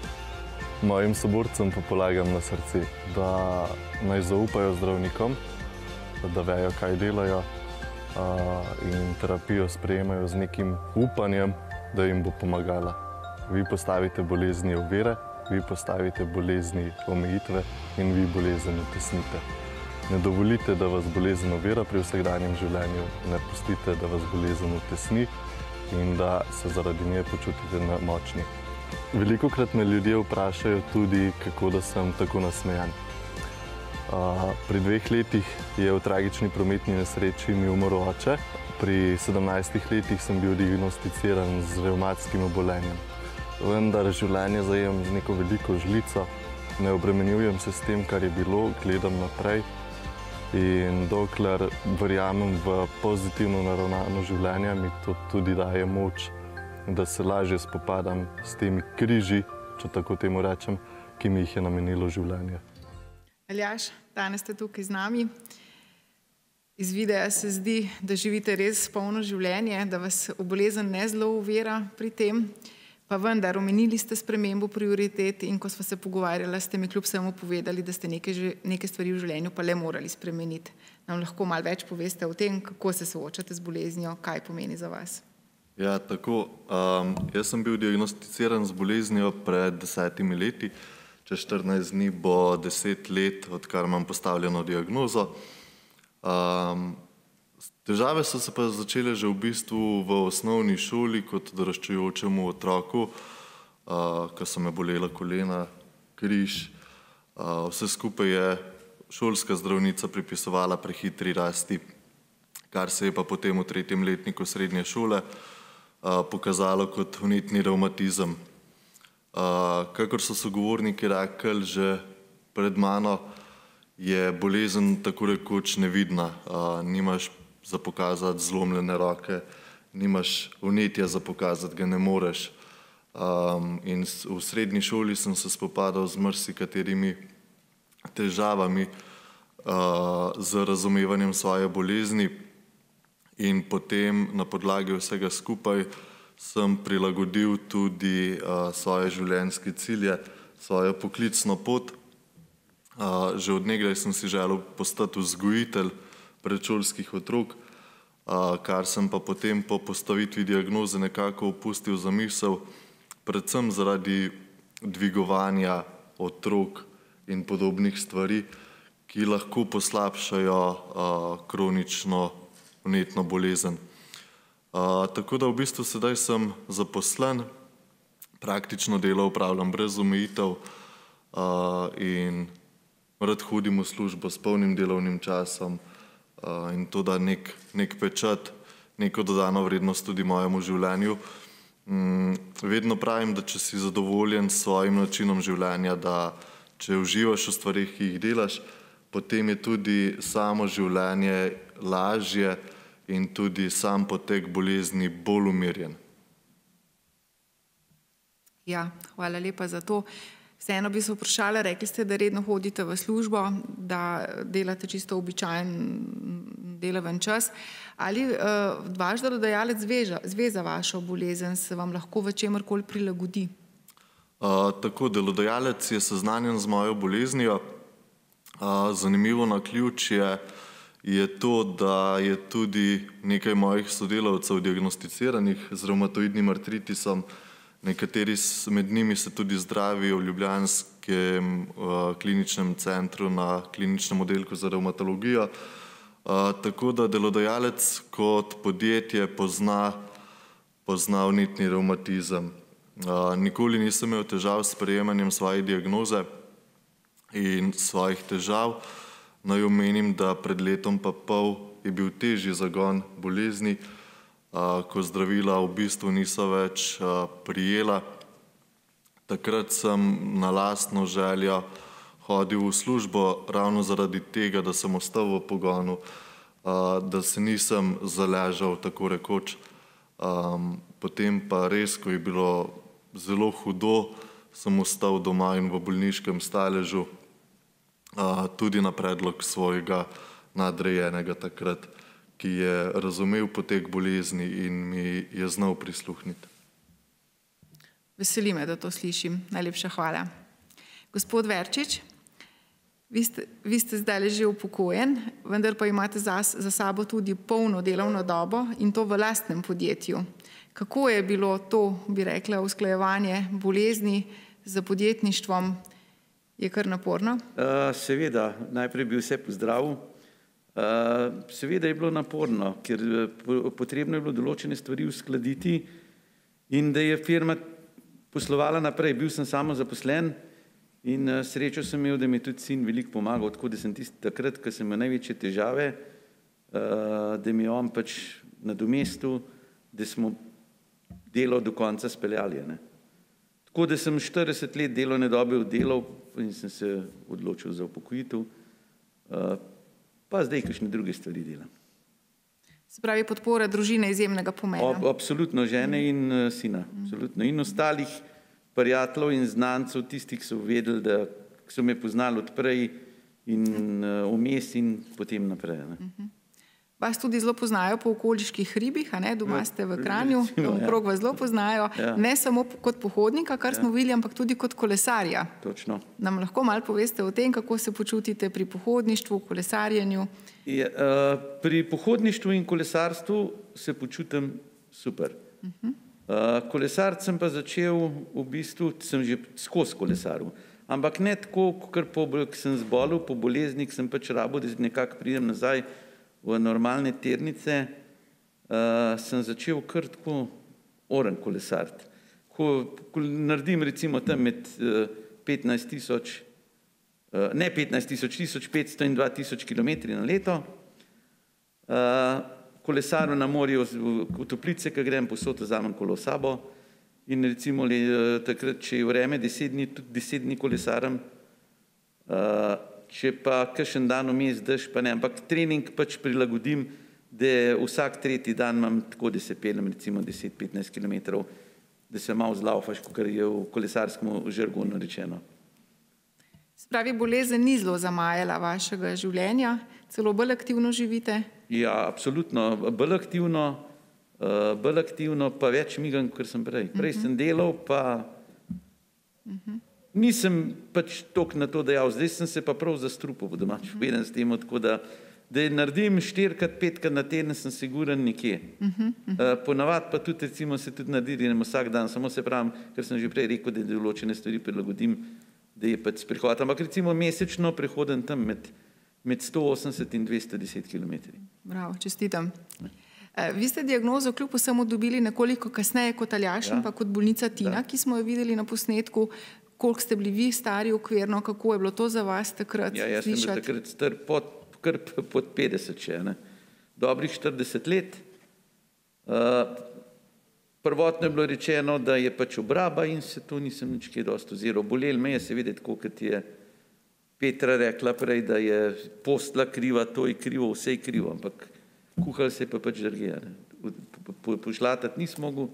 Mojim soborcem pa polagam na srce, da naj zaupajo zdravnikom, da vejo, kaj delajo in terapijo sprejemajo z nekim upanjem, da jim bo pomagala. Vi postavite bolezni ovire, vi postavite bolezni omejitve in vi bolezen utesnite. Ne dovolite, da vas bolezen ovira pri vsakdanjem življenju, ne pustite, da vas bolezen utesni in da se zaradi nje počutite močni. Velikokrat me ljudje vprašajo tudi, kako da sem tako nasmejan. Pri 2 letih je v tragični prometni nesreči mi umrl oče. Pri 17 letih sem bil diagnosticiran z revmatskim obolenjem. Vendar življenje zajem z neko veliko žlico, ne obremenjujem se s tem, kar je bilo, gledam naprej in dokler verjamem v pozitivno naravnano življenje, mi to tudi daje moč, da se lažje spopadam s temi križi, če tako temu rečem, ki mi jih je namenilo življenje. Aljaž, danes ste tukaj z nami. Iz videa se zdi, da živite res polno življenje, da vas bolezen ne zelo ovira pri tem, pa vendar omenili ste spremembo prioritet in ko sva se pogovarjala, ste mi kljub vsemu povedali, da ste neke stvari v življenju pa le morali spremeniti. Nam lahko malo več poveste o tem, kako se soočate z boleznijo, kaj pomeni za vas? Ja, tako. Jaz sem bil diagnosticiran z boleznijo pred 10 leti. Čez 14 dni bo 10 let, odkar imam postavljeno diagnozo. Težave so se pa začele že v bistvu v osnovni šoli kot odraščajočemu otroku, ko so me bolela kolena, križ. Vse skupaj je šolska zdravnica pripisovala prehitri rasti, kar se je pa potem v 3. letniku srednje šole pokazalo kot vnetni revmatizem. Kakor so sogovorniki rekli že pred mano, je bolezen tako rekoč nevidna. Nimaš za pokazati zlomljene roke, nimaš vnetja za pokazati, ga ne moreš. In v srednji šoli sem se spopadal z marsikaterimi težavami z razumevanjem svoje bolezni in potem na podlagi vsega skupaj sem prilagodil tudi svoje življenjske cilje, svojo poklicno pot. Že od nekdaj sem si želel postati vzgojitelj predšolskih otrok, kar sem pa potem po postavitvi diagnoze nekako opustil za misel, predvsem zaradi dvigovanja otrok in podobnih stvari, ki lahko poslabšajo kronično vnetno bolezen. Tako da v bistvu sedaj sem zaposlen, praktično delo opravljam brez omejitev in rad hodim v službo s polnim delovnim časom in to da nek pečat, neko dodano vrednost tudi mojemu življenju. Vedno pravim, da če si zadovoljen s svojim načinom življenja, da če uživaš v stvarih, ki jih delaš, potem je tudi samo življenje lažje in tudi sam potek bolezni bolj umirjen. Ja, hvala lepa za to. Vseeno bi se vprašala, rekli ste, da redno hodite v službo, da delate čisto običajen deloven čas. Ali vaš delodajalec zveza vašo bolezen, se vam lahko v čemerkoli prilagodi? Tako, delodajalec je seznanjen z mojo boleznijo. Zanimivo naključje je to, da je tudi nekaj mojih sodelavcev diagnosticiranih z revmatoidnim artritisom. Nekateri med njimi se tudi zdravijo v ljubljanskem kliničnem centru na kliničnem oddelku za revmatologijo. Tako da delodajalec kot podjetje pozna vnetni revmatizem. Nikoli nisem imel težav s sprejemanjem svoje diagnoze in svojih težav. Naj omenim, da pred letom pa pol je bil težji zagon bolezni, ko zdravila v bistvu niso več prijela. Takrat sem na lastno željo hodil v službo ravno zaradi tega, da sem ostal v pogonu, da se nisem zaležal tako rekoč. Potem pa res, ko je bilo zelo hudo, sem ostal doma in v bolniškem staležu, tudi na predlog svojega nadrejenega takrat, ki je razumel potek bolezni in mi je znal prisluhniti. Veseli me, da to slišim. Najlepša hvala. Gospod Verčič, vi ste zdaj že upokojen, vendar pa imate za sabo tudi polno delovno dobo in to v lastnem podjetju. Kako je bilo to, bi rekla, usklajevanje bolezni z podjetništvom Je kar naporno? Seveda, najprej bi vse pozdravil. Seveda je bilo naporno, ker potrebno je bilo določene stvari uskladiti in da je firma poslovala naprej. Bil sem samo zaposlen in srečo sem imel, da mi je tudi sin veliko pomagal, tako da sem takrat, ko sem imel največje težave, da mi je on pač nadomestil, da smo delo do konca speljali. Tako da sem 40 let delovne dobe oddelal in sem se odločil za upokojitev, pa zdaj kakšne druge stvari delam. Se pravi, podpora družine izjemnega pomena. Absolutno, žene in sina. Absolutno. In ostalih prijateljev in znancev, tistih, ki so vedeli, da so me poznali odprej in vmes in potem naprej. Vas tudi zelo poznajo po okoliških hribih, doma ste v Kranju, okrog vas zelo poznajo, ne samo kot pohodnika, kar smo videli, ampak tudi kot kolesarja. Točno. Nam lahko malo poveste o tem, kako se počutite pri pohodništvu, kolesarjenju? Pri pohodništvu in kolesarstvu se počutim super. Kolesariti sem pa začel, v bistvu sem že skozi kolesaril, ampak ne tako, ker sem zbolel po bolezni, sem pač rabil, da nekako pridem nazaj v normalne tirnice, sem začel kar tako oren kolesariti. Ko naredim recimo tam med 15.000, ne 15.000, 1.500 in 2.000 kilometri na leto, kolesaril na morju v Toplice, ko grem posod, vzamem kolo s sabo in recimo takrat, če je vreme 10 dni, tudi 10 dni kolesarim, če pa kakšen dan vmes dež, pa ne, ampak trening pač prilagodim, da vsak tretji dan imam tako, da se peljem recimo 10-15 kilometrov, da se malo zlaufaš, kot je v kolesarskem žargonu rečeno. Se pravi, bolezen ni zelo zamajala vašega življenja, celo bolj aktivno živite? Ja, absolutno, bolj aktivno, pa več migam, kot sem prej. Prej sem delal, pa nisem pač toliko na to dejal, zdaj sem se pa prav zastrupil po domač, povedem s tem, tako da naredim 4-5 na teden, sem siguren nekje. Ponavad pa tudi recimo se tudi naredim vsak dan, samo se pravim, ker sem že prej rekel, da določene stvari prilagodim, da je pač prehod. Ampak recimo mesečno prehodim tam med 180 in 210 kilometri. Bravo, čestitam. Vi ste diagnozo kljub vsemu dobili nekoliko kasneje kot Aljaž in pa kot bolnica Tina, ki smo jo videli na posnetku. Koliko ste bili vi stari okvirno, kako je bilo to za vas takrat slišati? Jaz sem bil takrat star kar pod 50 še, dobrih 40 let. Prvotno je bilo rečeno, da je pač obraba in se to nisem nič kaj dosti oziral. Bolel me je seveda tako, kot je Petra rekla prej, da je postla kriva, to je krivo, vse je krivo, ampak kuhal se je pa pač drugje. Pošlatati nisem mogel.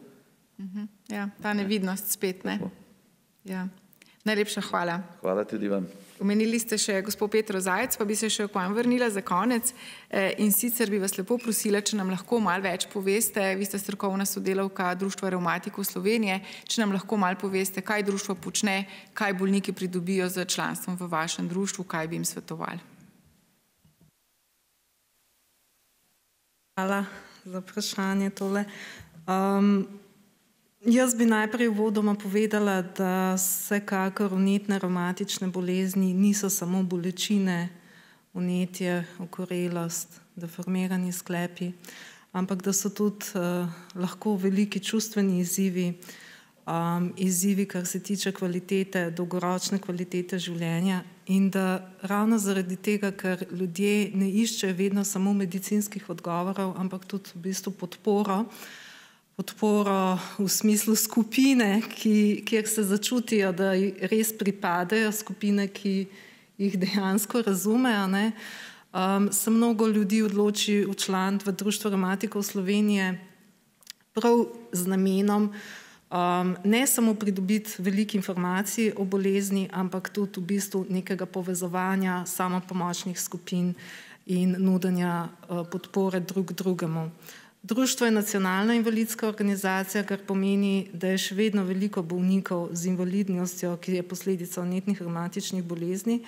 Ja, ta nevidnost spet, ne? Ja. Najlepša hvala. Hvala tudi vam. Omenili ste še gospod Petro Zajec, pa bi se še k vam vrnila za konec in sicer bi vas lepo prosila, če nam lahko malo več poveste, vi ste strokovna sodelavka Društva revmatikov Slovenije, če nam lahko malo poveste, kaj društvo počne, kaj bolniki pridobijo z članstvom v vašem društvu, kaj bi jim svetovali. Hvala za vprašanje tole. Jaz bi najprej uvodoma povedala, da vsekakor vnetne revmatične bolezni niso samo bolečine, vnetje, okorelost, deformirani sklepi, ampak da so tudi lahko veliki čustveni izzivi, izzivi, kar se tiče kvalitete, dolgoročne kvalitete življenja in da ravno zaradi tega, ker ljudje ne iščejo vedno samo medicinskih odgovorov, ampak tudi v bistvu podporo v smislu skupine, kjer se začutijo, da res pripadajo, skupine, ki jih dejansko razumejo. Se mnogo ljudi odloči včlaniti v Društvo revmatikov Slovenije prav z namenom ne samo pridobiti veliko informacij o bolezni, ampak tudi v bistvu nekega povezovanja samopomočnih skupin in nudenja podpore drug drugemu. Društvo je nacionalna invalidska organizacija, kar pomeni, da je še vedno veliko bolnikov z invalidnostjo, ki je posledica vnetnih revmatičnih bolezni.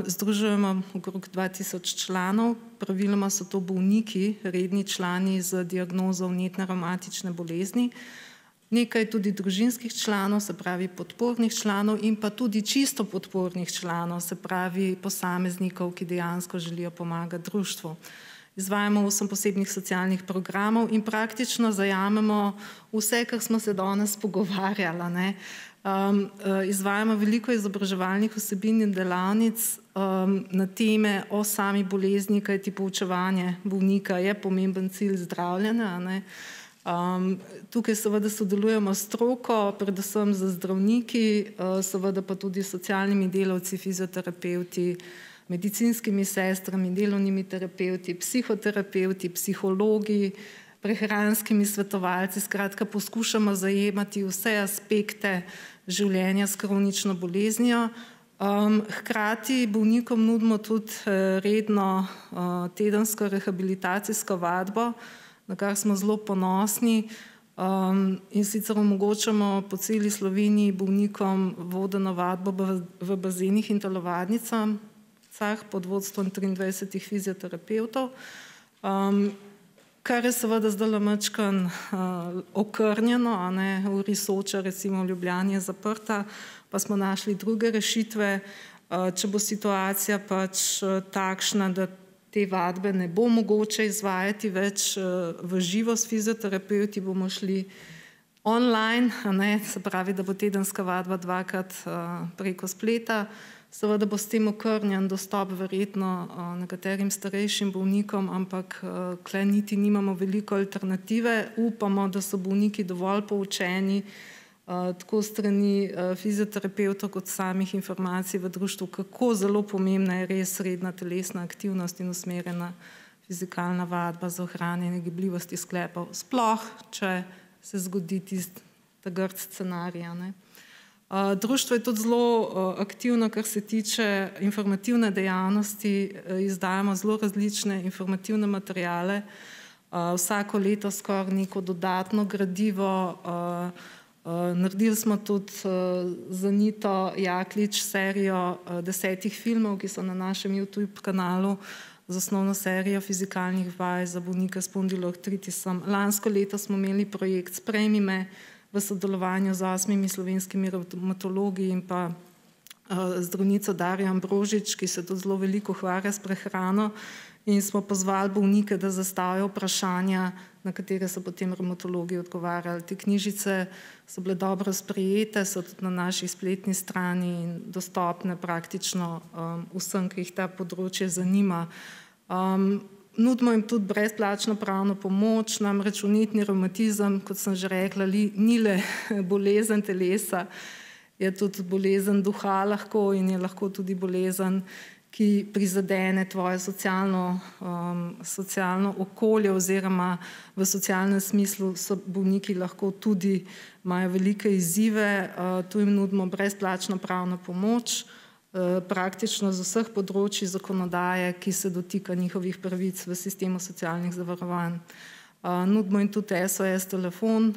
Združujemo okrog 2000 članov, praviloma so to bolniki, redni člani z diagnozo vnetne revmatične bolezni. nekaj tudi družinskih članov, se pravi podpornih članov in pa tudi čisto podpornih članov, se pravi posameznikov, ki dejansko želijo pomagati društvu. Izvajamo 8 posebnih socialnih programov in praktično zajamemo vse, kar smo se danes pogovarjali, ne. Izvajamo veliko izobraževalnih vsebin in delavnic na teme o sami bolezni, kajti poučevanje bolnika je pomemben cilj zdravljenja, ne. Tukaj seveda sodelujemo s stroko, predvsem z zdravniki, seveda pa tudi s socialnimi delavci, fizioterapevti, medicinskimi sestrami, delovnimi terapevti, psihoterapevti, psihologi, prehranskimi svetovalci, skratka poskušamo zajemati vse aspekte življenja s kronično boleznijo. Hkrati bolnikom nudimo tudi redno tedensko rehabilitacijsko vadbo, na kar smo zelo ponosni, in sicer omogočamo po celi Sloveniji bolnikom vodeno vadbo v bazenih in telovadnicah pod vodstvom 23 fizioterapevtov, kar je seveda zdaj majčkeno okrnjeno, uri Soča recimo v Ljubljani je zaprta, pa smo našli druge rešitve. Če bo situacija pač takšna, da te vadbe ne bo mogoče izvajati več v živo s fizioterapeuti, bomo šli online, se pravi, da bo tedenska vadba 2-krat preko spleta. Seveda bo s tem okrnjen dostop verjetno nekaterim starejšim bolnikom, ampak tukaj niti nimamo veliko alternative. Upamo, da so bolniki dovolj poučeni, tako strani fizioterapevtov kot samih informacij v društvu, kako zelo pomembna je res redna telesna aktivnost in usmerjena fizikalna vadba za ohranjanje gibljivosti sklepov. Sploh, če se zgodi ta grd scenarij, ne. Društvo je tudi zelo aktivno, kar se tiče informativne dejavnosti, izdajamo zelo različne informativne materiale, vsako leto skoraj neko dodatno gradivo. Naredili smo tudi z Anito Jaklič serijo 10 filmov, ki so na našem YouTube kanalu, z osnovno serijo fizikalnih vaj za bolnike s spondiloartritisom. Lansko leto smo imeli projekt Sprejmi me v sodelovanju z 8 slovenskimi revmatologi in pa zdravnico Darjo Ambrožič, ki se tudi zelo veliko ukvarja s prehrano, in smo pozvali bolnike, da zastavijo vprašanja, na katere so potem revmatologi odgovarjali. Te knjižice so bile dobro sprejete, so tudi na naši spletni strani in dostopne praktično vsem, ki jih ta področje zanima. Nudimo jim tudi brezplačno pravno pomoč, namreč vnetni revmatizem, kot sem že rekla, ni le bolezen telesa, je tudi bolezen duha lahko in je lahko tudi bolezen, ki prizadene tvoje socialno okolje oziroma v socialnem smislu so bolniki lahko tudi, imajo velike izzive. Tu jim nudimo brezplačno pravno pomoč, praktično z vseh področji zakonodaje, ki se dotika njihovih pravic v sistemu socialnih zavarovanj. Nudimo jim tudi SOS telefon.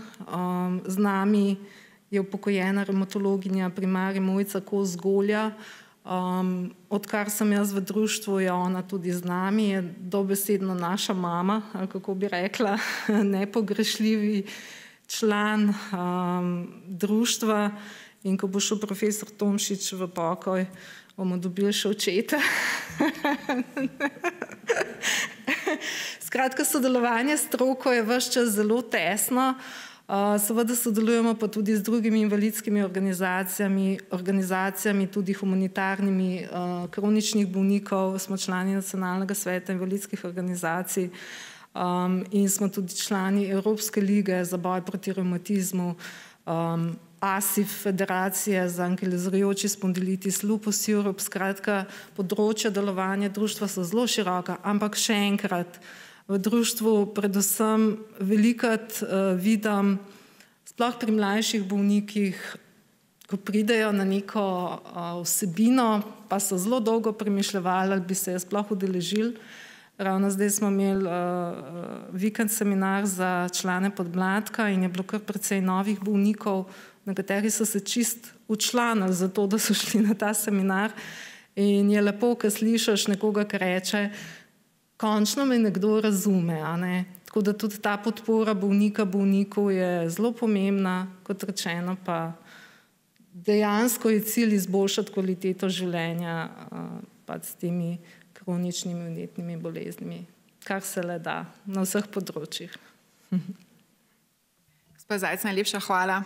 Z nami je upokojena revmatologinja primarij Mojca Kos Golja. Odkar sem jaz v društvu, je ona tudi z nami, je dobesedno naša mama, ali kako bi rekla, nepogrešljivi član društva. In ko bo šel profesor Tomšič v pokoj, bomo dobili še očeta. Skratka, sodelovanje s stroko je ves čas zelo tesno. Seveda sodelujemo pa tudi z drugimi invalidskimi organizacijami, tudi humanitarnimi kroničnih bolnikov. Smo člani Nacionalnega sveta invalidskih organizacij in smo tudi člani Evropske lige za boj proti revmatizmu, ASIF, Federacije za ankilozirajoči spondilitis, Lupus Europe. Skratka, področja delovanja društva so zelo široka, ampak še enkrat, v društvu predvsem velikokrat vidim, sploh pri mlajših bolnikih, ko pridejo na neko vsebino, pa so zelo dolgo premišljevali, ali bi se je sploh udeležili. Ravno zdaj smo imeli vikend seminar za člane podmladka in je bilo kar precej novih bolnikov, nekateri so se čist včlanili za to, da so šli na ta seminar, in je lepo, ko slišiš nekoga, ki reče, končno me nekdo razume. Tako Tako da tudi ta podpora bolniku je zelo pomembna, kot rečeno, pa dejansko je cilj izboljšati kvaliteto življenja pa s temi kroničnimi vnetnimi boleznimi, kar se le da na vseh področjih. Gospa Zajc, najlepša hvala.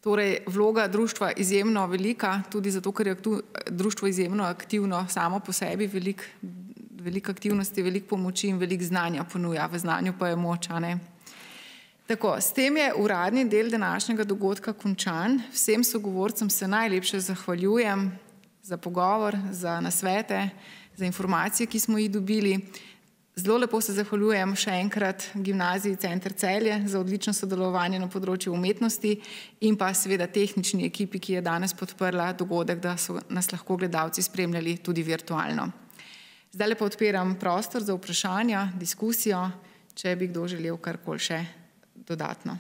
Torej, vloga društva je izjemno velika, tudi zato, ker je društvo izjemno aktivno samo po sebi, veliko aktivnosti, veliko pomoči in veliko znanja ponuja. V znanju pa je moč, a ne? Tako, s tem je uradni del današnjega dogodka končan. Vsem sogovorcem se najlepše zahvaljujem za pogovor, za nasvete, za informacije, ki smo jih dobili. Zelo lepo se zahvaljujem še enkrat Gimnaziji Center Celje za odlično sodelovanje na področju umetnosti in pa seveda tehnični ekipi, ki je danes podprla dogodek, da so nas lahko gledalci spremljali tudi virtualno. Zdaj pa odpiram prostor za vprašanja, diskusijo, če bi kdo želel karkoli še dodatno.